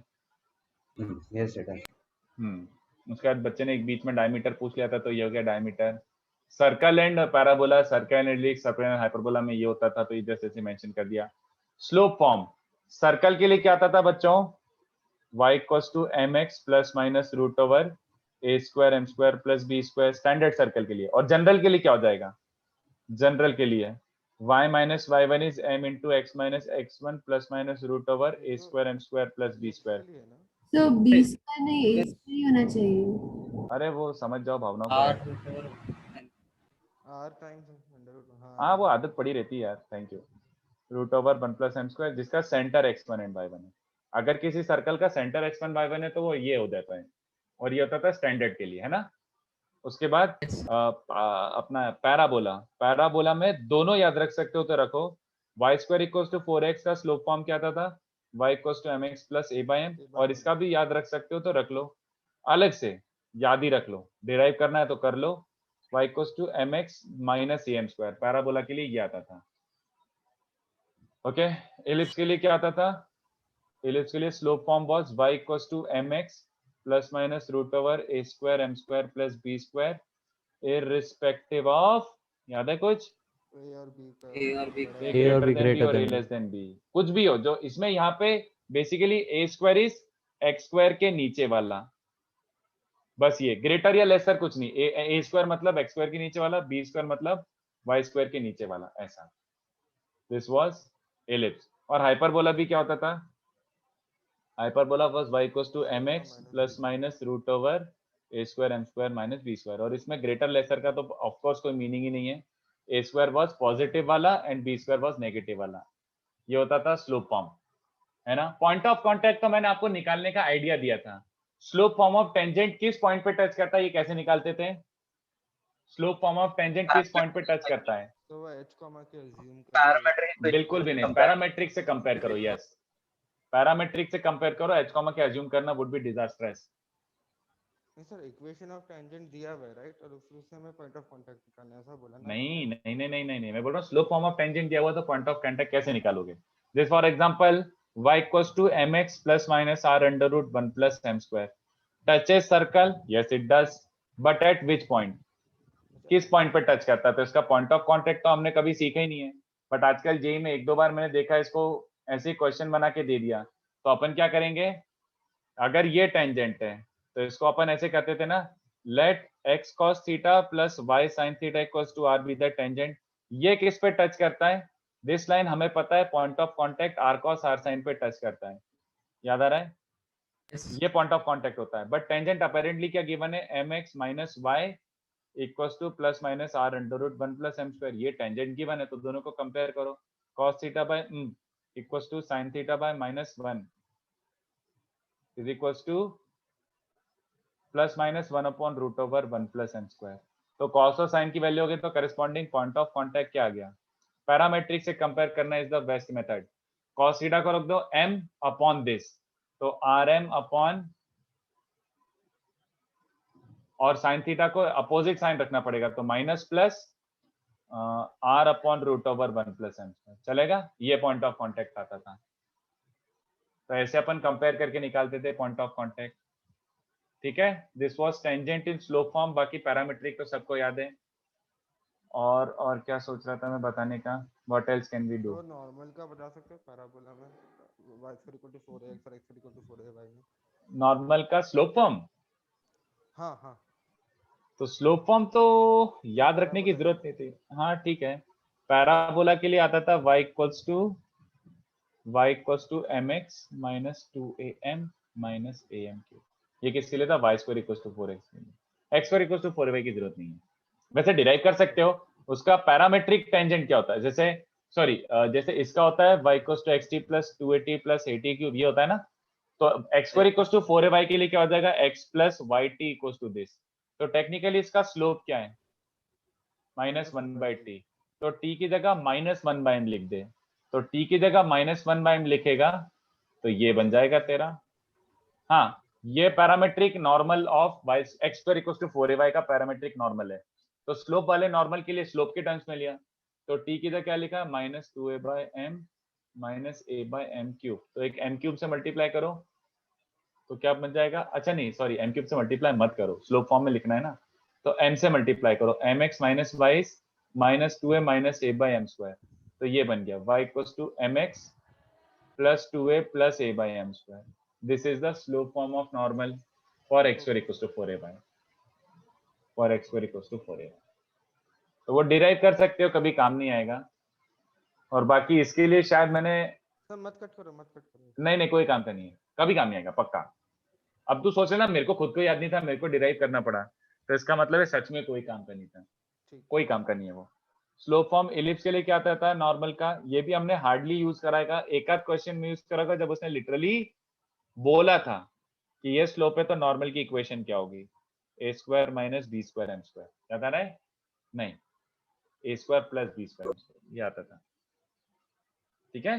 Yes sir. उसके बाद बच्चे ने एक बीच में डायमीटर पूछ लिया था, तो ये हो गया diameter. Circle and parabola, circle and ellipse, circle and hyperbola में ये होता था, तो इधर से मेंशन कर दिया। स्लोप फॉर्म सर्कल के लिए क्या आता था बच्चों? y equals to mx plus minus root over a square m square plus b square, standard circle के लिए। और जनरल के लिए क्या हो जाएगा? जनरल के लिए y minus y1 is m into x minus x1 plus minus root over a square m square plus b square. तो b स्क्वायर नहीं a स्क्वायर ही होना चाहिए। अरे वो समझ जाओ भावनाओं को। r times under root. हाँ, वो आदत पड़ी रहती है यार। Thank you. Root over 1 plus m square, जिसका सेंटर x1 एंड y1 है। अगर किसी सर्कल का सेंटर x1 y1 है तो वो ये हो जाता है, और ये होता था स्टैंडर्ड के लिए, है ना। उसके बाद अपना पैराबोला। पैराबोला में दोनों याद रख सकते हो तो रखो। y square equals to 4x का स्लोप फॉर्म क्या था? y equals to mx plus a by m। और इसका भी याद रख सकते हो तो रख लो, अलग से याद ही रख लो। डिराइव करना है तो कर लो। y equals to mx minus am square, parabola के लिए ये आता था। ओके, एलिप्स के लिए क्या आता था? एलिप्स के लिए slope form was y equals to mx plus minus root over a square m square plus b square irrespective of, याद है कुछ? a और b का A और b greater than b और a less than b, कुछ भी हो। जो इसमें यहाँ पे basically a square is x square के नीचे वाला, बस ये ग्रेटर या लेसर कुछ नहीं। a स्क्वायर मतलब x स्क्वायर के नीचे वाला, b स्क्वायर मतलब y स्क्वायर के नीचे वाला, ऐसा। This was ellipse. और हाइपरबोला भी क्या होता था? Hyperbola was y equals to mx plus minus root over a square m square minus b square. और इसमें ग्रेटर लेसर का तो ऑफ कोर्स कोई मीनिंग ही नहीं है। a स्क्वायर वाज पॉजिटिव वाला and b square was negative वाला। ये होता था स्लोप फॉर्म, है ना। पॉइंट ऑफ कांटेक्ट तो मैंने आपको निकालने का आइडिया दिया था। स्लोप फॉर्म ऑफ टेंजेंट किस पॉइंट पे टच करता है, ये कैसे निकालते थे? स्लोप फॉर्म ऑफ टेंजेंट किस पॉइंट पे टच करता है? तो वो h कॉमा के अज्यूम पैरामीट्रिक बिल्कुल भी नहीं, पैरामेट्रिक से कंपेयर करो। यस, पैरामेट्रिक से कंपेयर करो। h कॉमा के अज्यूम करना वुड बी डिजास्ट्रस। नहीं सर, इक्वेशन ऑफ टेंजेंट दिया हुआ है राइट, और उससे हमें पॉइंट ऑफ कांटेक्ट निकालना है, ऐसा बोला ना? नहीं नहीं नहीं नहीं नहीं, मैं बोल रहा हूँ स्लोप फॉर्म ऑफ टेंजेंट दिया हुआ तो पॉइंट ऑफ कांटेक्ट कैसे निकालोगे? This for example y equals to mx plus minus r under root 1 plus m square touches circle. Yes it does, but at which point? किस point पे touch करता है? तो इसका पॉइंट ऑफ कांटेक्ट तो हमने कभी सीखा ही नहीं है, बट आजकल जेई में एक दो बार मैंने देखा इसको ऐसे क्वेश्चन बना के दे दिया। तो अपन क्या करेंगे, अगर ये टेंजेंट है तो इसको अपन ऐसे करते थे ना, let x cos theta plus y sin theta equals to r be the tangent. ये किस पे टच करता है? दिस लाइन हमें पता है point of contact r cos r sin पे टच करता है, याद आ रहा है? ये पॉइंट ऑफ कांटेक्ट होता है। बट टेंजेंट अपेरेंटली क्या गिवन है? mx minus y equals to plus minus r under root 1 plus m square. ये टेंजेंट गिवन है, तो दोनों को कंपेयर करो। cos theta by equals to sin theta by minus 1 is equals to plus minus 1 upon root over 1 plus m square. तो cos और sin की value होगी तो करस्पॉन्डिंग पॉइंट ऑफ कांटेक्ट क्या आ गया? पैरामेट्रिक से कंपेयर करना is the best method. cos theta को रख दो m अपॉन दिस, तो rm अपॉन, और sin थीटा को अपोजिट साइन रखना पड़ेगा, तो minus plus r upon root over 1 plus m square. चलेगा? ये पॉइंट ऑफ कांटेक्ट आता था। तो ऐसे अपन कंपेयर करके निकालते थे पॉइंट ऑफ कांटेक्ट, ठीक है। This was tangent in slope form. बाकी पैरामेट्रिक तो सबको याद है। और क्या सोच रहा था मैं बताने का? What else can we do? तो नॉर्मल का बता सकते हो पैराबोला में, y square equal to 4ax और x square equal to 4ay में? नॉर्मल का स्लोप फॉर्म? हाँ हाँ, तो स्लोप फॉर्म तो याद रखने की जरूरत नहीं थी। हाँ ठीक है। पैराबोला के लिए आता था y equals to mx minus 2am minus am cube. ये किसके लिए था? y square equals to 4x के लिए। x square equals to 4y की जरूरत नहीं है। वैसे डिराइव कर सकते हो। उसका पैरामेट्रिक टेंजेंट क्या होता है? जैसे सॉरी, जैसे इसका होता है y equals to xt plus 2at plus at cube, ये होता है ना। तो x square equals to 4ay के लिए क्या हो जाएगा? x plus yt equals to this. तो टेक्निकली इसका स्लोप क्या है? Minus 1/t। तो t की जगह माइनस 1/n लिख दे, तो t की जगह -1/m लिखेगा तो ये बन जाएगा तेरा। हाँ, ये parametric normal of y x² = 4ay का पैरामेट्रिक नॉर्मल है। तो स्लोप वाले नॉर्मल के लिए स्लोप के टर्म्स में लिया, तो t की जगह क्या लिखा, -2a/m -a/m³। तो एक m³ से मल्टीप्लाई करो तो क्या बन जाएगा, अच्छा नहीं सॉरी m³ से मल्टीप्लाई मत करो, स्लोप फॉर्म में लिखना है ना, तो m से मल्टीप्लाई करो, mx - y -2a -a/m²। तो ये बन गया y = mx + 2a + a/m²। This is the slope form of normal for x² = 4a/. For x² = 4a. तो वो डिराइव कर सकते हो, कभी काम नहीं आएगा। और बाकी इसके लिए शायद मैंने सर मत कट करो। नहीं कोई काम का नहीं है, कभी काम नहीं आएगा पक्का। अब तू सोचे ना, मेरे को खुद को याद नहीं था, मेरे को डिराइव करना पड़ा, तो इसका मतलब है सच में कोई काम का नहीं था, कोई काम का नहीं है वो। स्लोप फॉर्म इलिप्स के लिए क्या आता था नॉर्मल का, ये भी हमने हार्डली यूज कराएगा, एक आध क्वेश्चन में यूज कराएगा जब उसने लिटरली बोला था कि ये स्लोप है तो नॉर्मल की इक्वेशन क्या होगी, a² - b² m²। याद आ रहा है? नहीं, a² + b², ये आता था, ठीक है।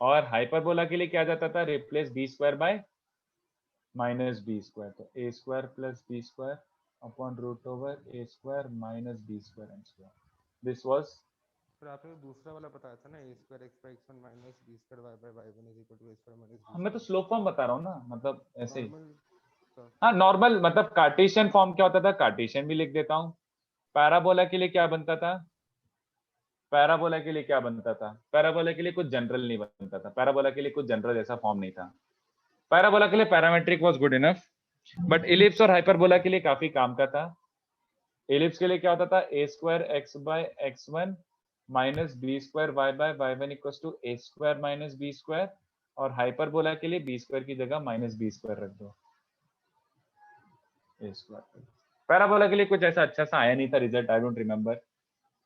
और हाइपरबोला के लिए क्या जाता था, रिप्लेस b² by -b², तो a² + b² upon √a² - b² m²। This was, फिर आपने दूसरा वाला बताया था ना, a² x/x1 - b² y/y1 = a² - मैं तो स्लोप फॉर्म बता रहा हूँ ना, मतलब ऐसे ही। नॉर्मल। हाँ नॉर्मल मतलब कार्टेशियन फॉर्म क्या होता था, कार्टेशियन भी लिख देता हूँ। पैराबोला के लिए क्या बनता था, पैराबोला के लिए क्या बनता था, पैराबोला के लिए कुछ जनरल नहीं बनता था, पैराबोला के लिए कुछ जनरल जैसा फॉर्म नहीं था। पैराबोला के लिए parametric was good enough, but ellipse और हाइपरबोला के लिए काफी काम का था। इलिप्स के लिए क्या होता था, a² x/x1 -b² y/y1 = a² - b², और हाइपरबोला के लिए b² की जगह -b² रख दो, a²। पैराबोला के लिए कुछ ऐसा अच्छा सा आया नहीं था रिजल्ट, आई डोंट रिमेम्बर,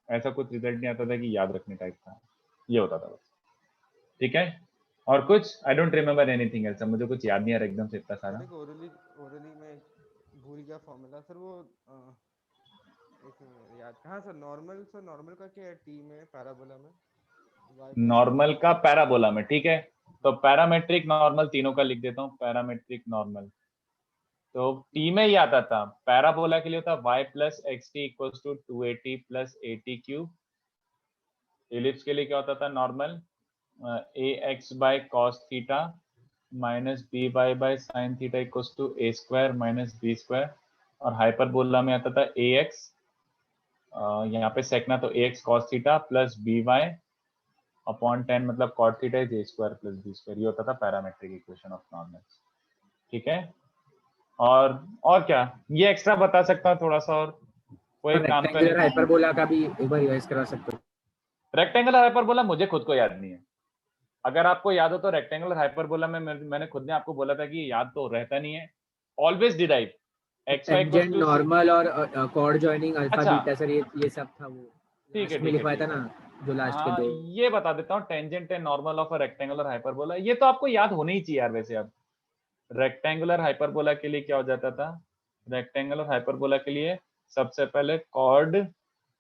ऐसा कुछ रिजल्ट नहीं आता था कि याद रखने टाइप था, ये होता था बस, ठीक है। और कुछ I don't remember anything else, मुझे कुछ याद नहीं आ रहा एकदम से इतना सारा। ओरली में भूल गया फॉर्मूला सर, वो एक याद कहाँ सर, नॉर्मल का क्या है टी में, पैराबोला में नॉर्मल का पैराबोला में, ठीक है। तो पैरामेट्रिक नॉर्मल तीनों का लिख देता हूँ, पैरामेट्रिक नॉर्मल। तो टी में ही आता था, पैराबोला के लिए होता y + xt = 2at + at³। Ellipse के लिए क्या होता था normal, ax/cos θ -by/sin θ = a² - b²। और हाइपरबोला में आता था ax, यहाँ पे सेकना तो ax cos θ + by/10 मतलब cot θ is a² + b²। ये होता था पैरामेट्रिक इक्वेशन ऑफ नॉर्मल, ठीक है। और क्या ये एक्स्ट्रा बता सकता हूँ थोड़ा सा, और कोई काम का नहीं। हाइपरबोला का भी एक बार रिवाइज करा सकते हो। रेक्टेंगुलर हाइपरबोला मुझे खुद को याद नहीं है, अगर आपको याद हो तो रेक्टेंगुलर हाइपरबोला में मैंने खुद ने आपको बोला था कि याद तो रहता नहीं है, ऑलवेज डिराइव टेंजेंट नॉर्मल और chord joining alpha beta sir, ये सब था वो, ठीक है लिखवाया था ना जो लास्ट के दो। ये बता देता हूँ, tangent and normal of a rectangular hyperbola, ये तो आपको याद होना ही चाहिए यार वैसे। अब रेक्टेंगुलर हाइपरबोला के लिए क्या हो जाता था, रेक्टेंगुलर हाइपरबोला के लिए सबसे पहले cord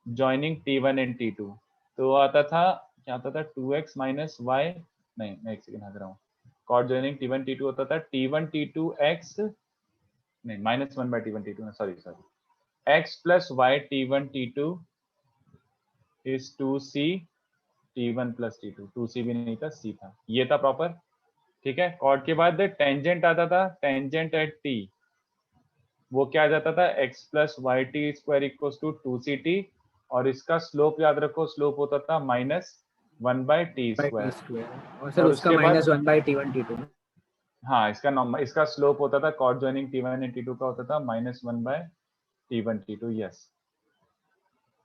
joining T1 and T2, तो आता था क्या आता था 2x - y, नहीं मैं एक सेकंड हट रहा हूँ, कॉर्ड जॉइनिंग T1 T2 होता था T1 T2 x, नहीं -1/T1 T2, sorry x + y T1 T2 is 2c T1 + T2, 2c भी नहीं था, c था, ये था प्रॉपर, ठीक है। कॉर्ड के बाद टेंजेंट आता था, टेंजेंट एट t, वो क्या आ जाता था x + yt² = 2ct, और इसका स्लोप याद रखो, स्लोप होता था -1/t²। और सर उसका -1/T1 T2। हाँ इसका स्लोप होता था, cord joining T1 and T2 का होता था -1/T1 T2, यस।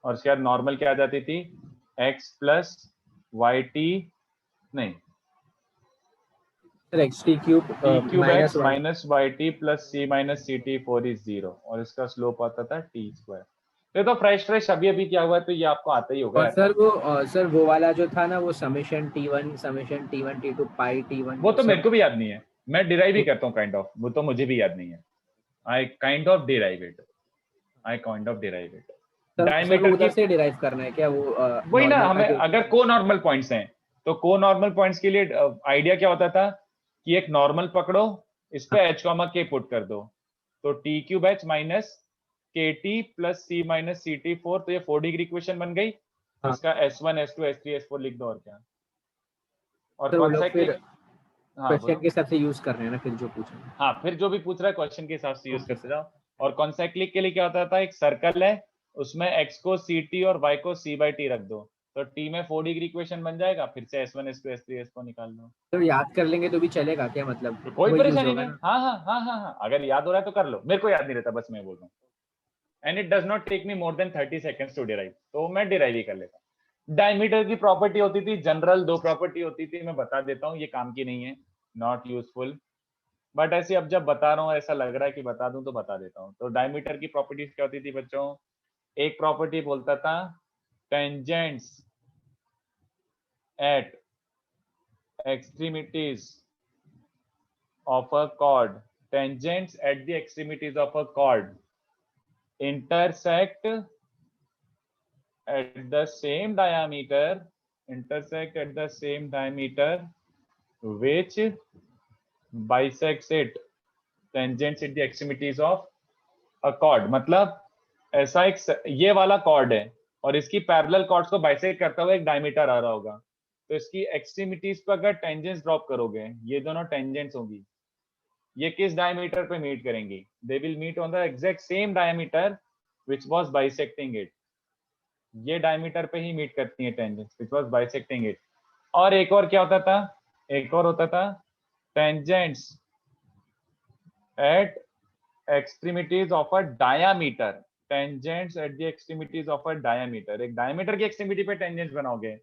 और उसके बाद नॉर्मल क्या आ जाती थी, x + yt, नहीं x³ t³ x - yt + c - ct4 is 0, और इसका स्लोप आता था t²। ये तो फ्रेश अभी क्या हुआ है, तो ये आपको आता ही होगा। और सर वो वाला जो था ना, वो समेशन T1 T2 पाई T1, वो तो मेरे को भी याद नहीं है, मैं डिराइव ही करता हूँ काइंड ऑफ, वो तो मुझे भी याद नहीं है, I kind of derive it. Diameter उधर से डिराइव करना है क्या वो, वही ना, हमें अगर को नॉर्मल पॉइंट्स हैं तो को नॉर्मल पॉइंट्स के लिए आइडिया क्या होता था कि एक नॉर्मल पकड़ो, इस पे h k पुट कर दो, तो t cube h minus kt plus c minus ct4, तो ये 4 डिग्री इक्वेशन बन गई। हाँ। इसका s1 s2 s3 s4 लिख दो और क्या। और तो वो कौन सा लोग फिर हाँ क्वेश्चन बोलो। के हिसाब से यूज कर रहे हैं ना, फिर जो पूछ रहे हैं। हाँ, फिर जो भी पूछ रहा है क्वेश्चन के हिसाब से यूज Okay, करते जाओ। और कॉन्सेक्लिक के लिए क्या होता था, एक सर्कल है, उसमें x को ct और y को c/t रख दो, तो t में 4 डिग्री इक्वेशन बन जाएगा, फिर से s1 s2 s3 s4 निकाल दो। तो याद कर लेंगे तो भी चलेगा क्या, मतलब तो कोई वही यूज परेशानी होगा नहीं। ना? हाँ, अगर याद हो रहा है तो कर लो, मेरे को याद नहीं रहता, बस मैं बोल रहा हूँ। And it does not take me more than 30 seconds to derive, तो मैं डिराइव ही कर लेता हूँ। डायमीटर की प्रॉपर्टी होती थी जनरल, 2 प्रॉपर्टी होती थी, मैं बता देता हूँ, ये काम की नहीं है, नॉट यूजफुल, बट ऐसे अब जब बता रहा हूँ ऐसा लग रहा है कि बता दूं तो बता देता हूँ। तो डायमीटर की प्रॉपर्टीज क्या होती थी बच्चों? एक प्रॉपर्टी बोलता था tangents at extremities of a cord, tangents at the extremities of a cord intersect at the same diameter, which bisects it, tangents at the extremities of a chord। मतलब ऐसा एक ये वाला कॉर्ड है और इसकी पैरेलल कॉर्ड्स को bisect करता हुआ एक डायमीटर आ रहा होगा, तो इसकी एक्सट्रीमिटीज पर अगर टेंजेंट्स ड्रॉप करोगे, ये दोनों टेंजेंट्स होंगी, ये किस डायमीटर पे मीट करेंगी? They will meet on the exact same diameter which was bisecting it. ये डायमीटर पे ही मीट करती है tangents which was bisecting it. और एक और क्या होता था? एक और होता था tangents at extremities of a diameter, tangents at the extremities of a diameter. एक डायमीटर की एक्सट्रीमिटी पे टेंजेंट्स बनाओगे,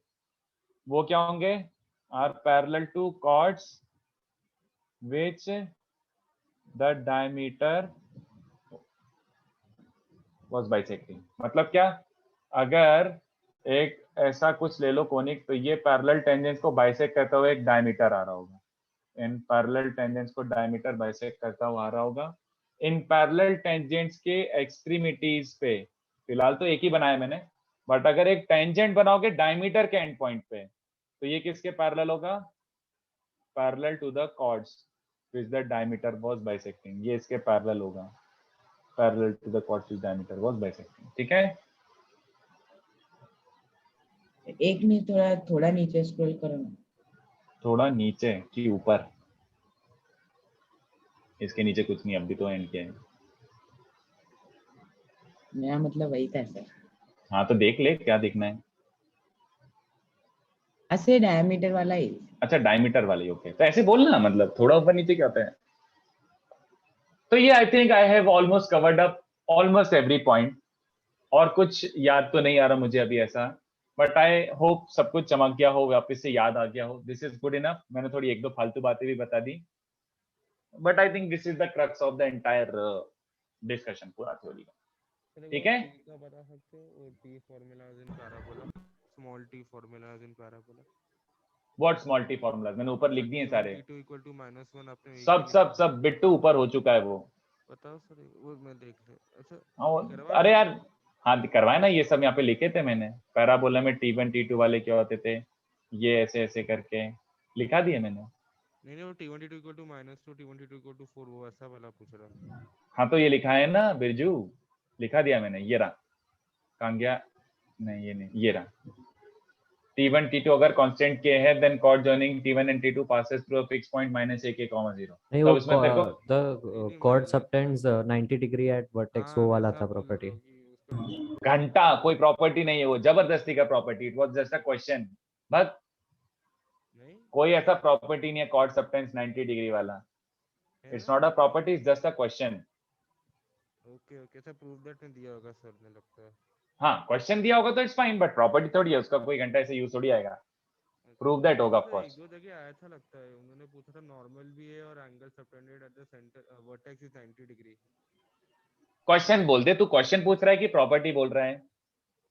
वो क्या होंगे? Are parallel to chords which the diameter was bisecting. मतलब क्या? अगर एक ऐसा कुछ ले लो कोनिक, तो ये पैरेलल टेंजेंट्स को बाइसेक्ट करता हुआ एक डायमीटर आ रहा होगा, इन पैरेलल टेंजेंट्स को डायमीटर बाइसेक्ट करता हुआ आ रहा होगा। इन पैरेलल टेंजेंट्स के एक्सट्रीमिटीज पे, फिलहाल तो एक ही बनाया मैंने, बट अगर एक टेंजेंट बनाओगे डायमीटर के एंड पॉइंट पे, तो ये किसके पैरेलल होगा? Parallel to the chords which the diameter was bisecting, ये इसके पैरेलल होगा, parallel to the chords which diameter was bisecting. ठीक है? एक नहीं, थोड़ा थोड़ा नीचे स्क्रॉल करो ना। थोड़ा नीचे कि ऊपर? इसके नीचे कुछ नहीं, अभी तो एंड किया है। मेरा मतलब वही था सर। हाँ तो देख ले क्या देखना है। ऐसे डायमीटर वाला ही। अच्छा डायमीटर वाली, ओके, तो ऐसे बोलना, मतलब थोड़ा ऊपर नीचे क्या होता है। तो ये I think I have almost covered up almost every point, और कुछ याद तो नहीं आ रहा मुझे अभी ऐसा, बट आई होप सब कुछ चमक गया हो, वापस से याद आ गया हो। This is good enough. मैंने थोड़ी एक दो फालतू बातें भी बता दी, but I think this is the crux of the entire discussion, पूरा थ्योरी का। ठीक है? T का बता सकते हो, और T formulas in parabola, small t formulas in parabola। What small T formulas? मैंने ऊपर लिख दिए सारे, T2 equal to -1 आपने एक सब ही सब लिखा है। सब बिट्टू ऊपर हो चुका है वो। बताओ सर, वो मैं देख ले। अच्छा हाँ, अरे यार हाँ करवाए ना, ये सब यहाँ पे लिखे थे मैंने। पैराबोला में T1 T2 वाले क्या होते थे, ये ऐसे ऐसे करके लिखा दिए मैंने। नहीं वो T1 T2 equal to -2, T1 T2 equal to 4, वो ऐसा वाला पूछ रहा। हाँ तो ये लिखा है ना बिरजू, लिखा दिया मैंने, ये रहा। कहाँ गया? नहीं ये नहीं, ये रहा। T1 T2 अगर कांस्टेंट के है, then chord joining T1 and T2 passes through a fixed point -AK, 0। नहीं तब वो इसमें तेरे को the chord subtends 90 degree at vertex, वो वाला था प्रॉपर्टी। घंटा कोई प्रॉपर्टी नहीं है, वो जबरदस्ती का property, it was just a question. बस कोई ऐसा प्रॉपर्टी नहीं है कॉर्ड सबटेंस 90 डिग्री वाला, it's not a property, it's just a question. Okay okay sir, prove that में दिया होगा सर ने लगता है। हाँ क्वेश्चन दिया होगा तो इट्स फाइन, बट प्रॉपर्टी थोड़ी है उसका, कोई घंटा ऐसे यूज थोड़ी आएगा। प्रूव दैट होगा ऑफ कोर्स। एक दो जगह आया था लगता है, उन्होंने पूछा था नॉर्मल भी है और angle subtended at the centre vertex is 90 degree. Question बोल दे, तू क्वेश्चन पूछ रहा है कि प्रॉपर्टी बोल रहा है?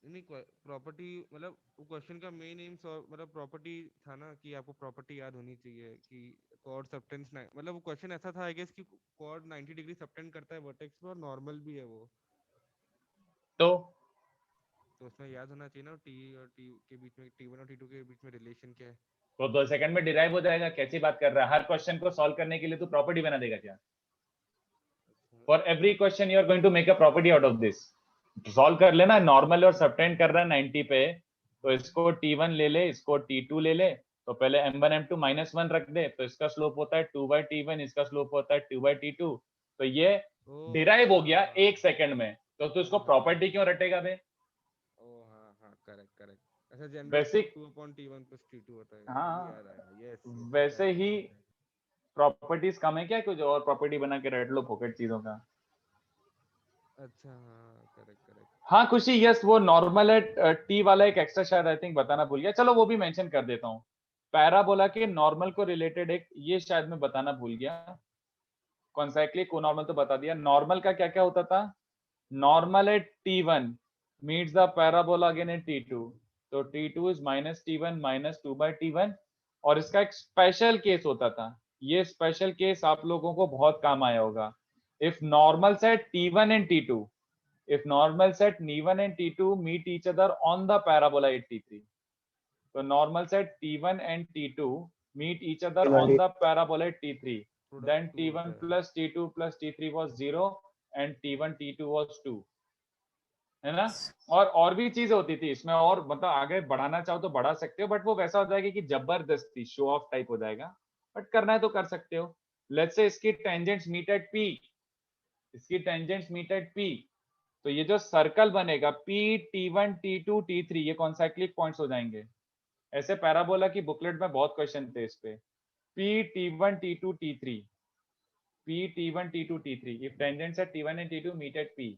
नहीं प्रॉपर्टी, मतलब वो क्वेश्चन का मेन एम मतलब प्रॉपर्टी था ना, कि आपको प्रॉपर्टी याद होनी चाहिए कि कॉर्ड सबटेंस, मतलब वो क्वेश्चन ऐसा था आई गेस कि कॉर्ड 90 डिग्री सबटेंड करता है वर्टेक्स पे और नॉर्मल भी है वो, तो उसमें याद होना चाहिए ना टी और टी के बीच में, T1 और T2 के बीच में रिलेशन क्या है। तो 2 सेकंड में डिराइव हो जाएगा। कैसी बात कर रहा है? हर क्वेश्चन को सॉल्व करने के लिए तू प्रॉपर्टी बना देगा क्या? For every question you are going to make a property out of this. Solve कर लेना। नॉर्मल और सबटेंड कर रहा है 90 पे, तो इसको T1 ले ले, इसको T2 ले ले, तो पहले M1 M2 -1 रख दे, तो इसका स्लोप होता है 2/T1, इसका स्लोप होता है 2/T2। तो ये डिराइव हो गया 1 सेकंड में। तो तू इसको प्रॉपर्टी क्यों रटेगा बे? ओ हाँ करेक्ट अच्छा जनरल बेसिक 2/T1 + T2 होता है। हाँ, याद आया। यस वैसे ही प्रॉपर्टीज कम है क्या? कुछ और प्रॉपर्टी बना के रट लो पॉकेट चीजों का। अच्छा हाँ करेक्ट हाँ खुशी, यस वो नॉर्मल है। टी वाला एक एक्स्ट्रा शायद आई थिंक बताना भूल गया, चलो वो भी मेंशन कर देता हूँ। पैराबोला के नॉर्मल को रिलेटेड एक ये शायद मैं बताना भूल गया। कॉन्साइक्ली को नॉर्मल तो बता दिया। नॉर्मल का क्या क्या होता था? नॉर्मल है T1 meets the parabola again in T2, तो T2 इज -T1 -2/T1। और इसका एक स्पेशल केस होता था। ये स्पेशल केस आप लोगों को बहुत काम आया होगा। If normal set T1 and T2, if normal set T1 and T2 meet each other on the parabola at T3, so normal set T1 and T2 meet each other on the parabola at T3, then T1 plus T2 plus T3 was 0 and T1 T2 was 2, है ना? और भी चीजें होती थी इसमें, और मतलब आगे बढ़ाना चाहो तो बढ़ा सकते हो, बट वो वैसा हो जाएगा कि जबरदस्ती शो ऑफ टाइप हो जाएगा, बट करना है तो कर सकते हो। लेट्स से इसकी टेंजेंट्स मीट एट P, इसकी टेंजेंट्स मीट एट P, तो ये जो सर्कल बनेगा P T1 T2 T3 ये कॉन्साइक्लिक पॉइंट्स हो जाएंगे। ऐसे पैराबोला की बुकलेट में बहुत क्वेश्चन थे इस पे। P T1 T2 T3, P T1 T2 T3 if tangents at T1 and T2 meet at P,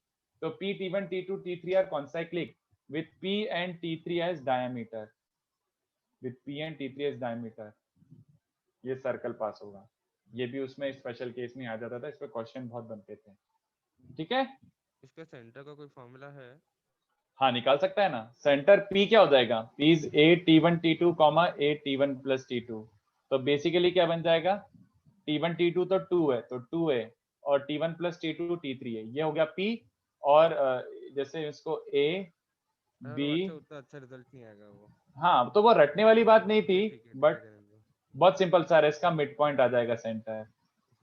so P T1 T2 T3 are concyclic with P and T3 as diameter, with P and T3 as diameter, ये circle पास होगा। ये भी उसमें special case में आ जाता था, इस पे क्वेश्चन बहुत बनते थे। ठीक है, इसका सेंटर का कोई फॉर्मूला है? हाँ निकाल सकता है ना। सेंटर P क्या हो जाएगा? P is A T1 T2, A T1 plus T2, तो बेसिकली क्या बन जाएगा? T1 T2 तो 2 है, तो 2 है, और T1 plus T2 T3 है, ये हो गया P। और जैसे इसको A B, उतना अच्छा रिजल्ट नहीं आएगा वो। हाँ तो वो रटने वाली बात नहीं थी, बट बहुत सिंपल सा है, इसका मिड पॉइंट आ जाएगा सेंटर।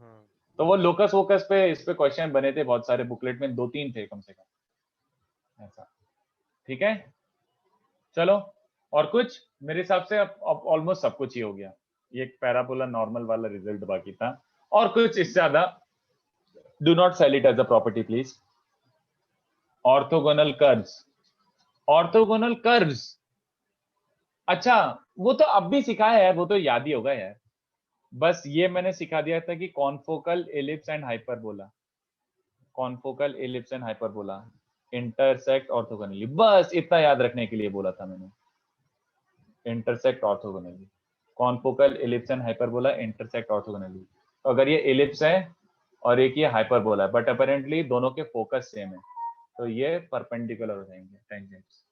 हाँ तो वो लोकस वोकस पे इस पे क्वेश्चन बने थे बहुत सारे, बुकलेट में 2-3 थे कम से कम ऐसा। ठीक है, चलो और कुछ? मेरे हिसाब से अब ऑलमोस्ट सब कुछ ही हो गया। ये एक पैराबोला नॉर्मल वाला रिजल्ट बाकी था, और कुछ इससे ज्यादा do not sell it as a property please. Orthogonal curves, orthogonal curves, अच्छा वो तो अब भी सिखाया यार, वो तो याद ही होगा यार। बस ये मैंने सिखा दिया था कि confocal ellipse and hyperbola, confocal ellipse and hyperbola intersect orthogonally, बस इतना याद रखने के लिए बोला था मैंने। Intersect orthogonally, confocal ellipse and hyperbola intersect orthogonally. तो अगर ये एलिप्स है और एक ये हाइपरबोला है, बट अपेरेंटली दोनों के फोकस सेम है, तो ये परपेंडिकुलर हो जाएंगे tangents.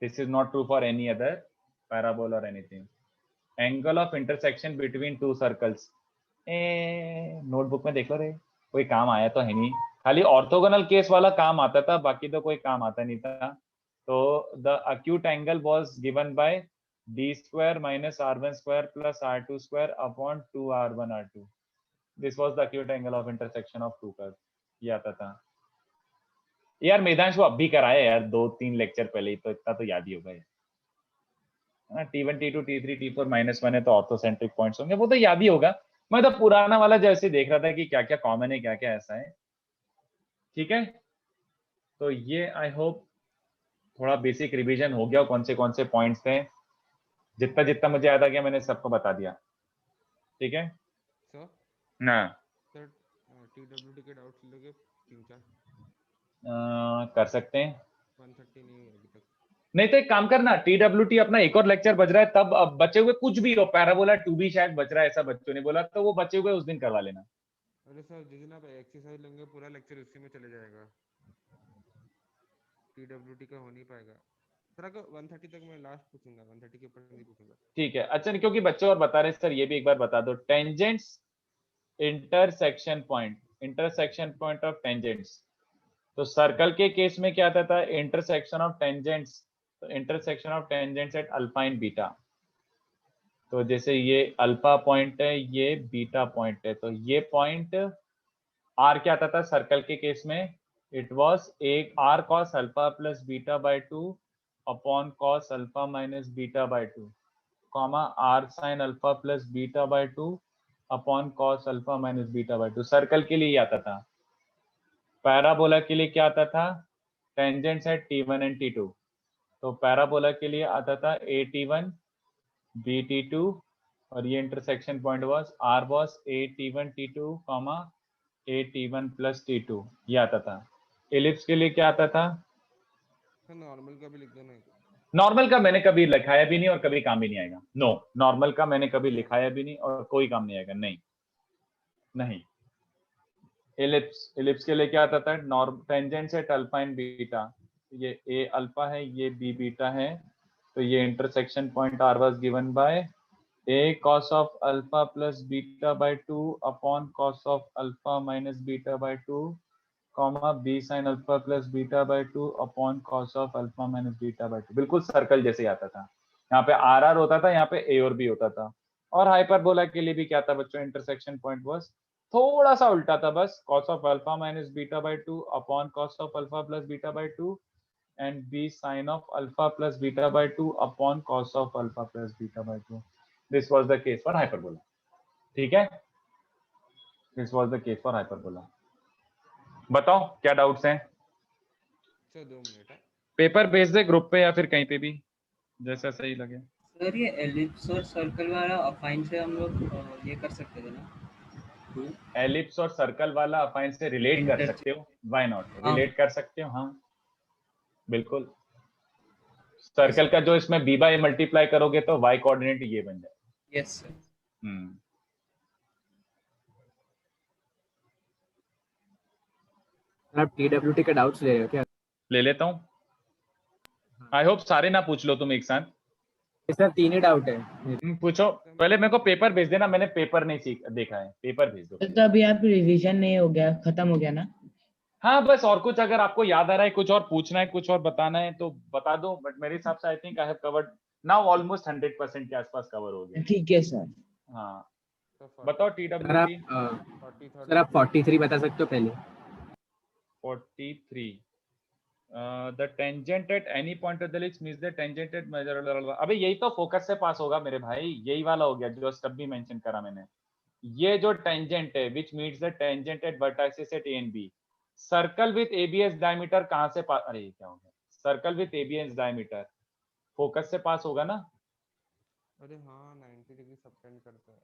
This is not true for any other parabola और anything. Angle of intersection between two circles, notebook में देख लो रे, कोई काम आया तो है नहीं, खाली ऑर्थोगोनल केस वाला काम आता था, बाकी तो कोई काम आता नहीं था। तो the acute angle was given by d square minus r1 square plus r2 square upon 2r1 r2. This was the acute angle of intersection of two curves. ये आता था यार, मैदान वो अब भी कराया यार 2-3 लेक्चर पहले ही, तो इतना तो याद ही होगा यार। T1 T2 T3 T4 -1 है तो ऑर्थोसेंट्रिक पॉइंट्स होंगे, वो तो याद ही होगा। मैं तो पुराना वाला जैसे देख रहा था कि क्या क्या कॉमन है, क्या क्या ऐसा है। ठीक है, तो ये आई होप थोड़ा बेसिक रिवीजन हो गया, कौन से पॉइंट्स थे, जितना जितना मुझे याद आ गया मैंने सबको बता दिया। ठीक है सर ना? सर TWT के डाउट्स लोगे 3-4 कर सकते हैं। 130 नहीं है अभी तक। नहीं तो एक काम करना, TWT अपना एक और लेक्चर बज रहा है, तब अब बचे हुए कुछ भी हो, पैराबोला 2B शायद बच रहा है ऐसा बच्चों ने बोला, तो वो बचे हुए उस दिन करवा लेना। अरे सर जिस दिन आप एक्सरसाइज लेंगे पूरा लेक्चर उसी में चले जाएगा, TWT का हो नहीं पाएगा सर। अगर 130 तक मैं लास्ट पूछूंगा, 130 के ऊपर नहीं पूछूंगा। ठीक है, अच्छा क्योंकि बच्चे और बता रहे सर, ये भी एक बार बता दो, tangents intersection point of tangents. तो सर्कल के केस में क्या आता था? इंटरसेक्शन ऑफ टेंजेंट्स, तो intersection of tangents at alpha and beta, तो जैसे ये अल्फा पॉइंट है, ये बीटा पॉइंट है, तो ये पॉइंट आर क्या आता था सर्कल के केस में? इट वाज एक r cos alpha plus beta by 2 upon cos alpha minus beta by 2 comma r sine alpha plus beta by 2 upon cos alpha minus beta by 2। Circle के लिए आता था। पैराबोला के लिए क्या आता था? Tangents eight T1 and T2। तो पैराबोला के लिए आता था AT1 BT2 और ये intersection point was R was AT1 T2 comma AT1 plus T2, ये आता था। एलिप्स के लिए क्या आता था? नॉर्मल का भी लिख दो ना। नॉर्मल का मैंने कभी लिखाया भी नहीं और कभी काम भी नहीं आएगा। नो, नॉर्मल का मैंने कभी लिखाया भी नहीं और कोई काम नहीं आएगा। नहीं नहीं। एलिप्स के लिए क्या आता था? Tangent at alpha and beta, ये ए अल्फा है, ये बी बीटा है, तो ये intersection point are was given by a cos of alpha plus beta by 2 upon cos of alpha minus beta by 2 comma b sine alpha plus beta by 2 upon cos of alpha minus beta by 2। बिल्कुल circle जैसे आता था। यहाँ पे are are होता था, यहाँ पे ए और बी होता था। और हाइपरबोला के लिए भी क्या था बच्चों? इंटरसेक्शन पॉइंट वाज थोड़ा सा उल्टा था बस, cos of alpha minus beta by 2 upon cos of alpha plus beta by 2 and b sine of alpha plus beta by 2 upon cos of alpha plus beta by 2। This was the case for hyperbola. ठीक है, this was the case for hyperbola. बताओ क्या doubts हैं? चलो 2 minute है। Paper भेज दे group पे या फिर कहीं पे भी, जैसा सही लगे। सर ये एलिप्स और सर्कल वाला अफाइन से हम लोग ये कर सकते थे ना? एलिप्स और सर्कल वाला अफाइन से रिलेट कर सकते हो, व्हाई नॉट? रिलेट कर सकते हो, हाँ बिल्कुल। सर्कल का जो इसमें b बाय मल्टीप्लाई करोगे तो y कोऑर्डिनेट ये बन जाए। Yes sir. आप TWT के डाउट्स ले रहे हो क्या? ले लेता हूँ। आई होप सारे ना पूछ लो तुम एक साथ। सर 3 ही डाउट है। पूछो, पहले मेरे को पेपर भेज देना, मैंने पेपर नहीं देखा है, पेपर भेज दो। तो अभी आप रिवीजन नहीं हो गया, खत्म हो गया ना? हाँ बस, और कुछ अगर आपको याद आ रहा है, कुछ और पूछना है, कुछ और बताना है तो बता दो, बट मेरे हिसाब से I think I have covered now almost 100% के आसपास कवर हो गया। ठीक है सर। हाँ बताओ TWT। सर आप 43 बता सकते हो पहले? 43 the tangent at any point of the ellipse means the tangent at measure। अबे यही तो फोकस से पास होगा मेरे भाई, यही वाला हो गया जो स्टब भी मेंशन करा मैंने। ये जो टेंजेंट है which meets the tangent at vertices at A and B, circle with ABS diameter कहां से पास? अरे क्या हो गया? Circle with ABS diameter focus से पास होगा ना? अरे हाँ 90 डिग्री सबटेंड करता है।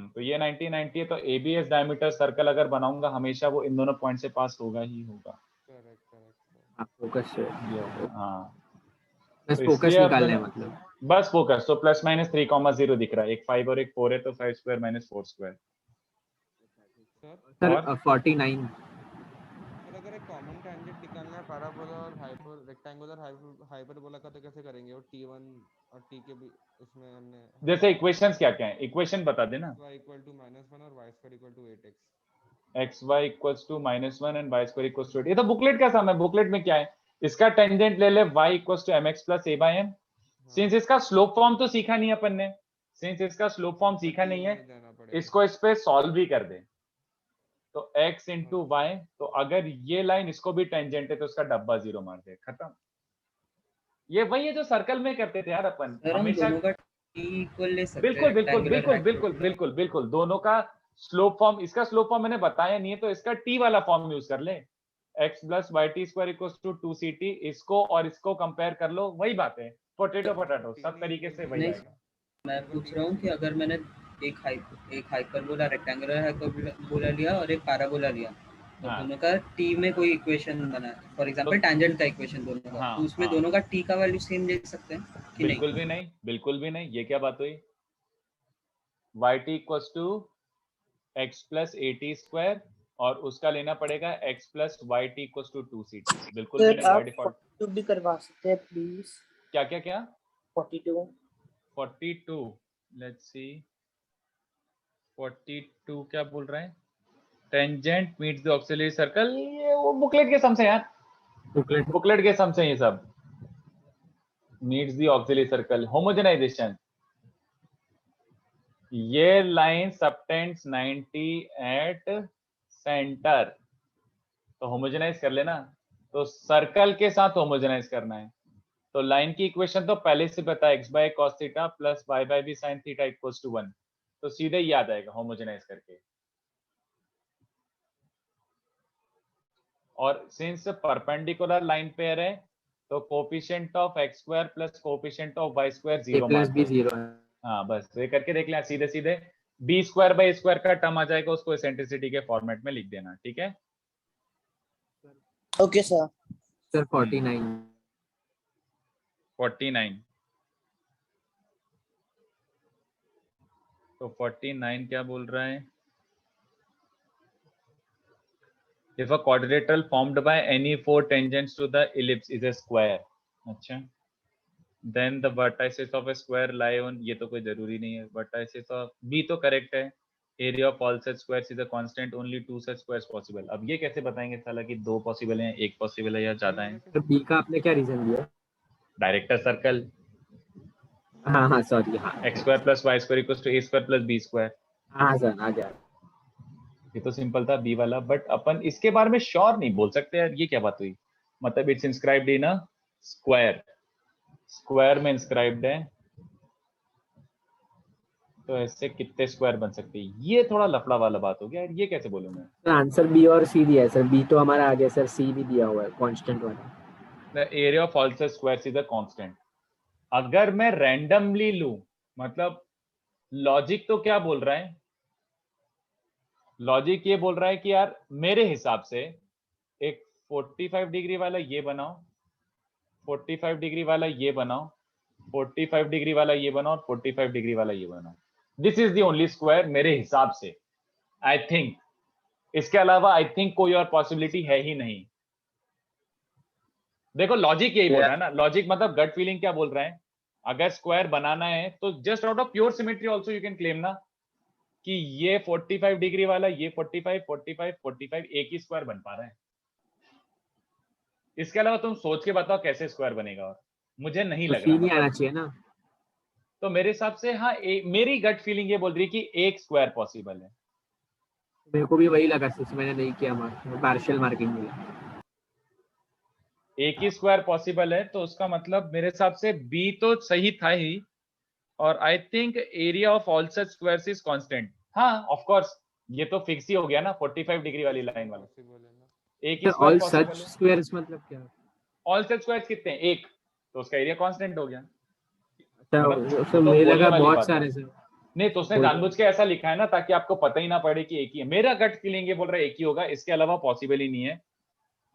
तो ये 90 है, तो ABS डायमीटर सर्कल अगर बनाऊंगा हमेशा वो इन दोनों पॉइंट से पास होगा ही होगा। करेक्ट फोकस से। हाँ बस फोकस निकालना है मतलब। बस फोकस। तो प्लस माइनस 3,0 दिख रहा है, एक 5 और एक 4 है, तो 5 स्क्वायर माइनस 4 स्क्वायर। सर 49। अगर एक कॉमन टेंजेंट निकालना है पैराबोला और हाइपर रेक्टेंगुलर हाइपरबोला का, तो कैसे करेंगे? और T1 और T के भी इसमें हमने जैसे इक्वेशंस क्या क्या है, इक्वेशन बता देना। y = -1 और y² = 8x। xy = -1 and y² = 8। ये तो बुकलेट का सम है। बुकलेट में क्या है, इसका टेंजेंट ले ले y = mx + a/m। सिंस इसका स्लोप फॉर्म तो सीखा नहीं अपन ने, सिंस इसका स्लोप फॉर्म सीखा नहीं है, इसको इस पे सॉल्व भी कर दे। तो x × y, तो अगर ये लाइन इसको भी टेंजेंट है तो इसका डब्बा 0 मार दे, खत्म। ये वही है जो सर्कल में करते थे यार अपन हमेशा। बिल्कुल बिल्कुल बिल्कुल बिल्कुल बिल्कुल बिल्कुल, दोनों का स्लोप फॉर्म, इसका स्लोप फॉर्म मैंने बताया नहीं है तो इसका t वाला फॉर्म यूज कर ले, x + yt² = 2ct। इसको और इसको कंपेयर कर लो, वही बात है। पोटैटो सब तरीके से वही आएगा। मैं पूछ रहा हूँ कि अगर मैंने एक हाइपरबोला रेक्टेंगुलर हाइपरबोला लिया और एक पैराबोला लिया, तो दोनों का t में कोई इक्वेशन बना, फॉर एग्जांपल टेंजेंट का इक्वेशन दोनों का, तो उसमें दोनों का t का वैल्यू सेम ले सकते हैं कि नहीं? बिल्कुल भी नहीं, बिल्कुल भी नहीं। ये क्या बात हुई? yt = x + at² और उसका लेना पड़ेगा x + yt = 2ct। बिल्कुल भी नहीं, बाय डिफॉल्ट। तो भी करवा सकते हैं प्लीज। क्या क्या क्या? 42 लेट्स सी। 42 क्या बोल रहे हैं? Tangent meets the auxiliary circle, ये वो बुकलेट के सम से यार, बुकलेट के सम से ये सब। Meets the auxiliary circle, homogenization ये लाइन सबटेंड्स 90 एट सेंटर, तो होमोजेनाइज कर लेना। तो सर्कल के साथ होमोजेनाइज करना है, तो लाइन की इक्वेशन तो पहले से पता है, x by cos theta plus y by b sin theta equals to 1, तो सीधे ही आ जाएगा होमोजेनाइज करके। और सिंस परपेंडिकुलर लाइन पेयर है तो coefficient of x square plus coefficient of y square 0 plus b mark. 0 हाँ बस ये करके देख लें, सीधे सीधे b स्क्वायर बाय स्क्वायर का टर्म आ जाएगा, उसको एसेंट्रिसिटी के फॉर्मेट में लिख देना, ठीक है। Okay sir. सर 49 तो 49 क्या बोल रहा है, if a quadrilateral formed by any four tangents to the ellipse is a square, अच्छा, then the vertices of a square lie on, ये तो कोई जरूरी नहीं है, vertices of B तो करेक्ट है, area of all such squares is a constant, only two such squares possible। अब ये कैसे बताएंगे साला कि दो पॉसिबल हैं, एक पॉसिबल है या ज्यादा है। तो बी का आपने क्या रीजन दिया? डायरेक्टर सर्कल, हाँ हाँ सॉरी, हाँ x square plus y square equals to a square plus b square. हाँ सर आ गया। ये तो सिंपल था बी वाला, बट अपन इसके बारे में श्योर नहीं बोल सकते यार, ये क्या बात हुई। मतलब it's inscribed in a square, square में इंस्क्राइब्ड है, तो ऐसे कितने स्क्वायर बन सकते हैं, ये थोड़ा लफड़ा वाला बात हो गया यार, ये कैसे बोलूं मैं। सर आंसर बी और सी दिया है सर, बी तो हमारा आ गया सर, सी भी दिया हुआ है कांस्टेंट वाला। The area of all such squares is a constant. अगर मैं रैंडमली लूं, मतलब लॉजिक तो क्या बोल रहा है, लॉजिक ये बोल रहा है कि यार मेरे हिसाब से एक 45 डिग्री वाला ये बनाओ, 45 डिग्री वाला ये बनाओ, 45 डिग्री वाला ये बनाओ और 45 डिग्री वाला ये बनाओ, this is the only square मेरे हिसाब से, आई थिंक। इसके अलावा आई थिंक कोई और पॉसिबिलिटी है ही नहीं। देखो लॉजिक यही बोल रहा है ना, लॉजिक मतलब गट फीलिंग क्या बोल रहा है, अगर स्क्वायर बनाना है तो just out of pure symmetry also you can claim ना कि ये 45 डिग्री वाला, ये 45 45 45 एक ही स्क्वायर बन पा रहा है। इसके अलावा तुम सोच के बताओ कैसे स्क्वायर बनेगा, और मुझे नहीं तो लग सी रहा नहीं मतलब। आना चाहिए ना। तो मेरे हिसाब से हाँ, मेरी गट फीलिंग ये बोल रही है कि एक स्क्वायर पॉसिबल है। मेरे को भी वही लगा सर, मैंने नहीं किया मार्क, पार्शियल मार्किंग मिला। एक ही स्क्वायर पॉसिबल है, तो उसका मतलब मेरे हिसाब से बी तो सही था ही, और I think area of all such squares is constant. हाँ ऑफ कोर्स ये तो फिक्स ही हो गया ना, 45 डिग्री वाली लाइन वाला एक ही स्क्वायर ऑल पॉसिबल सच है। स्क्वायर्स मतलब क्या? ऑल सच स्क्वायर्स कितने हैं, एक, तो उसका एरिया कांस्टेंट हो गया। अच्छा तो मुझे बोलने लगा वाली बहुत बात है। सारे सर। नहीं तो उसने जानबूझ के ऐसा लिखा है ना ताकि आपको पता ही ना पड़े कि एक ही है। मेरा गट फीलिंग ये बोल रहा है एक ही होगा, इसके अलावा पॉसिबल ही नहीं है।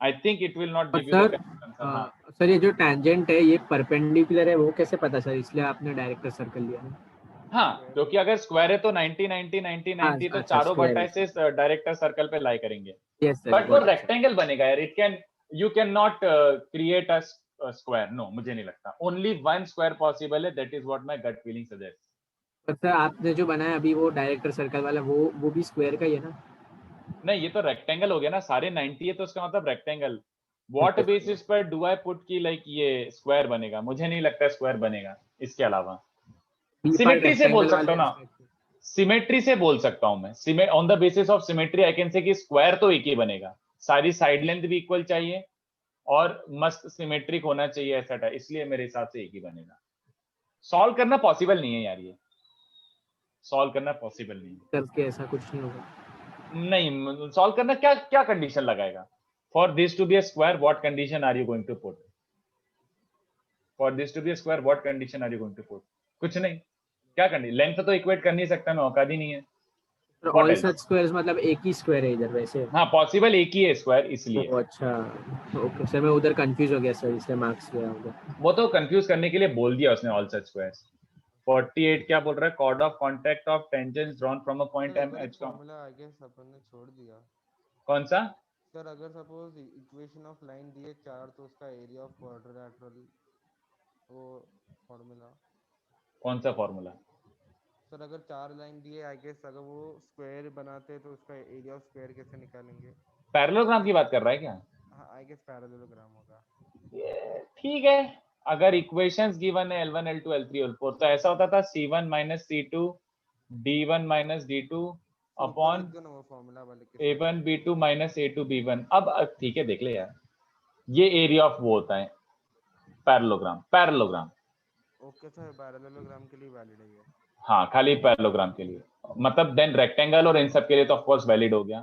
I think it will not give you the answer. Sir ये जो टैंजेंट है ये परपेंडिकुलर है, वो कैसे पता सर? इसलिए आपने डायरेक्टर सर्कल लिया ना। हाँ क्योंकि अगर स्क्वायर है तो 90 90 90 90 तो अच्छा, चारों square है। वर्टाइसेस डायरेक्टर सर्कल पे लाई करेंगे। Yes, sir, बट वो got it, sir. रेक्टेंगल बनेगा यार, it can, you can not create a square, no मुझे नहीं लगता। ओनली वन स्क्वायर पॉसिबल है, that is what my gut feeling suggest. पर सर आपने जो बनाया अभी वो डायरेक्टर सर्कल वाला, वो भी स्क्वायर का ही है ना? नहीं ये तो रेक्टेंगल हो गया ना, सारे 90 है तो उसका मतलब रेक्टेंगल। व्हाट बेसिस पर डू आई पुट की लाइक ये स्क्वायर बनेगा, मुझे नहीं लगता स्क्वायर बनेगा। इसके अलावा सिमेट्री से बोल सकता हूँ ना, सिमेट्री से बोल सकता हूं मैं, on the basis of symmetry I can say कि स्क्वायर तो एक ही बनेगा, सारी साइड लेंथ भी इक्वल चाहिए और मस्त सिमेट्रिक होना चाहिए ऐसा, इसलिए मेरे हिसाब से एक ही बनेगा। सॉल्व करना पॉसिबल नहीं है यार, ये सॉल्व करना पॉसिबल नहीं है। करके ऐसा कुछ नहीं होगा। नहीं सॉल्व करना, क्या क्या कंडीशन लगाएगा? For this to be a square what condition are you going to put? For this to be a square what condition are you going to put? कुछ नहीं। क्या कंडीशन? लेंथ तो इक्वेट कर नहीं सकता मैं, औकात ही नहीं है। ऑल सच स्क्वायर्स मतलब एक ही स्क्वायर है इधर वैसे? हाँ पॉसिबल एक ही है स्क्वायर, इसलिए। अच्छा ओके सर, मैं उधर कंफ्यूज हो गया सर, इसलिए मार्क्स किया उधर। वो तो कंफ्यूज करने के लिए बोल दिया उसने ऑल सच स्क्वायर्स। 48 क्या बोल रहा है? Chord of contact of tangents drawn from a point m h का फॉर्मूला आई गेस अपन ने छोड़ दिया। कौन सा सर? अगर सपोज इक्वेशन ऑफ लाइन दिए 4 तो उसका एरिया ऑफ क्वाड्रिलेटरल, वो फॉर्मूला कौन सा फॉर्मूला? सर अगर 4 लाइन दिए आई गेस, अगर वो स्क्वायर बनाते तो उसका एरिया ऑफ स्क्वायर कैसे निकालेंगे? पैरेललोग्राम की बात कर रहा है क्या? हाँ आई गेस पैरेललोग्राम होगा। ठीक है, अगर इक्वेशंस गिवन है L1 L2 L3 L4 तो ऐसा होता था C1 - C2 d1 minus d2 upon a1 b2 minus a2 b1। अब ठीक है, देख ले यार, ये एरिया ऑफ वो होता है पैरेललोग्राम। ओके सर, पैरेललोग्राम के लिए वैलिड है ये। हाँ, खाली पैरेललोग्राम के लिए, मतलब देन रेक्टेंगल और इन सब के लिए तो ऑफ कोर्स वैलिड हो गया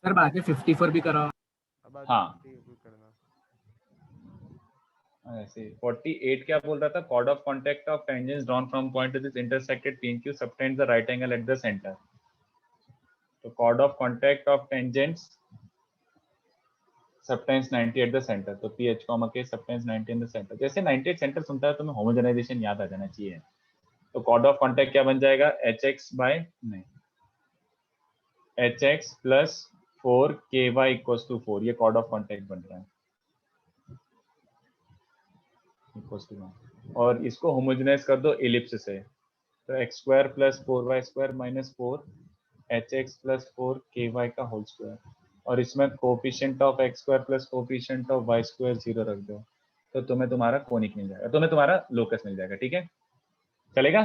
सर। बाकी 54 भी करो। हाँ ऐसे 48 क्या बोल रहा था? Chord of contact of tangents drawn from point to this intersected P and Q subtends the right angle at the centre. तो chord of contact of tangents subtends 90 at the centre. तो PH, K subtends 90 in the centre. जैसे 90 centre सुनता है तो मैं homogenization याद आ जाना चाहिए। तो कॉर्ड ऑफ कॉन्टैक्ट क्या बन जाएगा? HX plus 4KY equals to 4। ये कॉर्ड ऑफ कॉन्टैक्ट बन रहा है इक्वल्स टू 1। और इसको होमोजेनाइज कर दो एलिप्स से, तो x² plus 4y² minus 4 HX plus 4KY का होल स्क्वायर। और इसमें coefficient of x² plus coefficient of y² 0 रख दो, तो तुम्हें तुम्हारा कोनिक मिल जाएगा, तुम्हें तुम्हारा लोकस मिल जाएगा। ठीक है, चलेगा?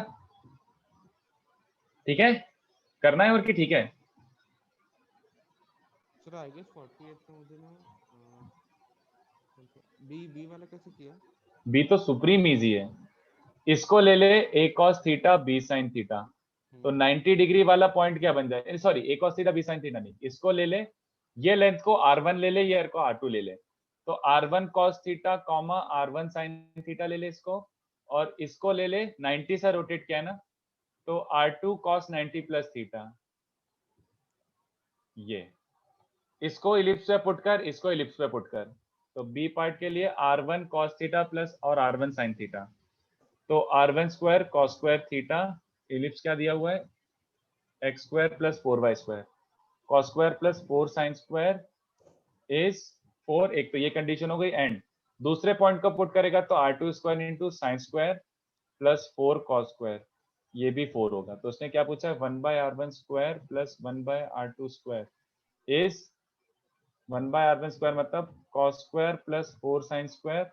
ठीक है, करना है और कि ठीक है? सर आई गेस 48 का मुझे ना बी वाला कैसे किया? बी तो सुप्रीम इजी है। इसको ले ले a cos theta b sin theta, तो 90 डिग्री वाला पॉइंट क्या बन जाए? Sorry, a cos theta b sin theta नहीं, इसको ले ले, ये लेंथ को r1 ले ले, ये को r2 ले ले, तो r1 cos theta comma r1 sin theta ले ले इसको, और इसको ले ले 90 से रोटेट किया ना, तो r2 cos 90 प्लस थीटा। ये इसको इलिप्स पे पुट कर, इसको इलिप्स पे पुट कर, तो बी पार्ट के लिए r1 cos थीटा प्लस और r1 sin थीटा, तो r1 square cos square theta, ellipse क्या दिया हुआ है? x square plus 4y² cos square plus 4 sin square is 4। एक तो ये कंडीशन हो गई, एंड दूसरे पॉइंट को पुट करेगा तो r2 square into sine square plus 4 cos square, ये भी 4 होगा। तो उसने क्या पूछा है? 1/r1 square plus 1/r2 square is 1/r1 square मतलब cos square plus 4 sin square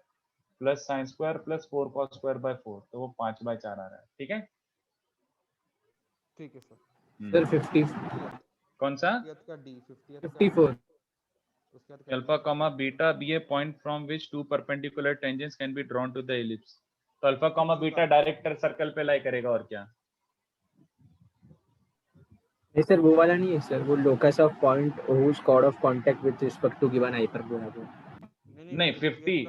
plus sin square plus 4 cos square by 4, तो वो 5/4 आ रहा है। ठीक है, ठीक है सर। सर 50 कौन सा? 54 alpha comma beta be a point from which two perpendicular tangents can be drawn to the ellipse. तो alpha comma beta director circle पे लाई करेगा, और क्या? नहीं सर, वो वाला नहीं है सर, वो locus of point whose chord of contact with respect to given hyperbola को। नहीं 50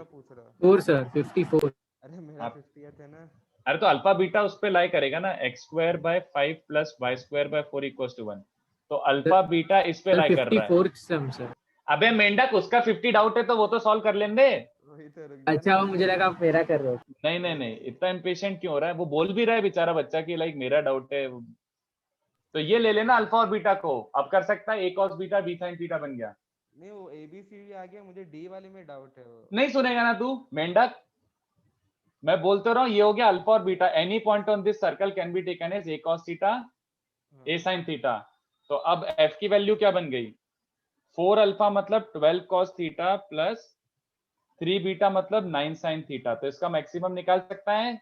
4 सर 54। अरे मेरा 50th है ना। अरे तो अल्फा बीटा उस पे लाई करेगा ना, x²/5 plus y²/4 equals to 1, तो अल्फा बीटा इस पे लाई कर रहा है। 54 सम सर। अबे मेंढक, उसका 50 डाउट है तो वो तो सॉल्व कर लेने दे। अच्छा, वो मुझे लगा आप मेरा कर रहे हो। नहीं नहीं नहीं, इतना इम्पेशेंट क्यों हो रहा है? वो बोल भी रहा है बेचारा बच्चा कि लाइक मेरा डाउट है, तो ये ले लेना अल्फा और बीटा को। अब कर सकता है a cos beta b sin theta बन गया। नहीं, वो ABCD आ गया, मुझे D वाले में डाउट है। वो नहीं सुनेगा ना तू मेंढक, मैं बोलते रहा हूँ, ये हो गया अल्फा और beta. Any point on this circle can be taken as a cos theta a sin theta. तो अब f की वैल्यू क्या बन गई? 4 अल्फा मतलब 12 cos थीटा प्लस 3 बीटा मतलब 9 sin थीटा। तो इसका मैक्सिमम निकाल सकता है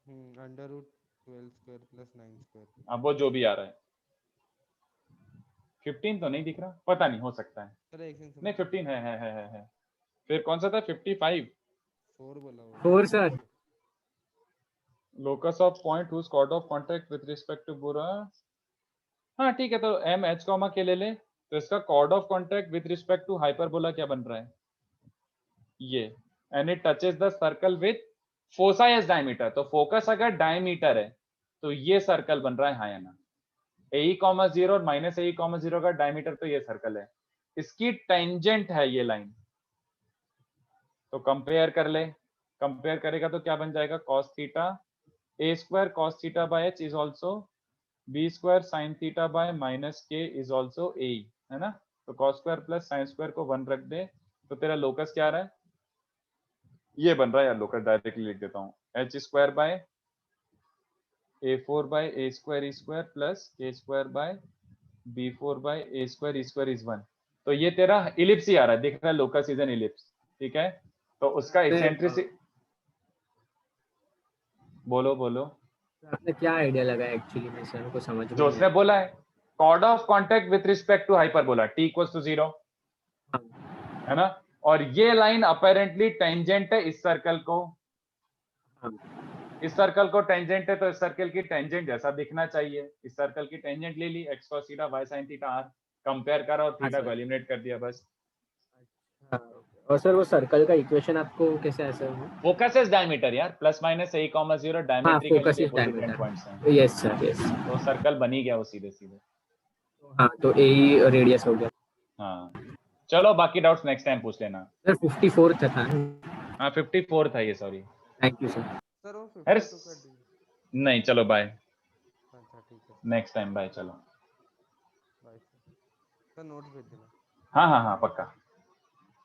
√12² प्लस 9²। अब वो जो भी आ रहा है, 15 तो नहीं दिख रहा, पता नहीं, हो सकता है। नहीं 15 है। फिर कौन सा था? 55 4 बोला वो। 4 sir. Locus of point whose chord of contact with respect to बुरा। हाँ ठीक है, तो m h कॉमा के ले ले, तो इसका chord of contact with respect to hyperbola क्या बन रहा है? ये, and it touches the circle with focus as diameter. तो फोकस अगर डायमीटर है तो ये सर्कल बन रहा है, हाँ या ना? AE,0 और -AE,0 का डायमीटर, तो ये सर्कल है, इसकी टेंजेंट है ये लाइन। तो कंपेयर कर ले, कंपेयर करेगा तो क्या बन जाएगा? cos theta a² cos theta bye h is also b² sin theta bye -k is also a, है ना? तो cos² प्लस sin² को 1 रख दे, तो तेरा लोकस क्या आ रहा है? ये बन रहा है यार लोकस, डायरेक्टली लिख देता हूँ, h² by a4 by a² e² plus k² by b4 by a² e² is 1। तो ये तेरा इलिप्स ही आ रहा है, दिख रहा है, लोकस इज एन इलिप्स। ठीक है, तो उसका एक्सेंट्रिसिटी, बोलो आपने क्या आइडिया लगाया एक्चुअली में सर को समझ में जो नहीं उसने आया। बोला है chord of contact with respect to hyperbola t equals to 0 है ना, और ये लाइन अपेरेंटली टेंजेंट है इस सर्कल को, इस सर्कल को टेंजेंट है तो इस सर्कल की टेंजेंट जैसा दिखना चाहिए। इस सर्कल की टेंजेंट ले ली x cos theta y sin theta r, compare करा और थीटा को एलिमिनेट कर दिया बस। और सर वो सर्कल का इक्वेशन आपको कैसे आया सर? फोकस इज डायमीटर यार, प्लस माइनस a, 0 डायमेट्रिकली वो डिफरेंट पॉइंट्स हैं। Yes sir yes. तो सर्कल बन ही गया वो सीधे सीधे। हाँ तो ए ही रेडियस हो गया। हाँ चलो बाकी डाउट्स नेक्स्ट टाइम पूछ लेना। सर 54 था। हाँ 54 था ये, sorry. Thank you sir. Sir वो अरे 52 का डी। नहीं चलो बाय, अच्छा ठीक है नेक्स्ट टाइम बाय, चलो बाय सर। नोट्स भेज देना। हाँ हाँ हाँ पक्का।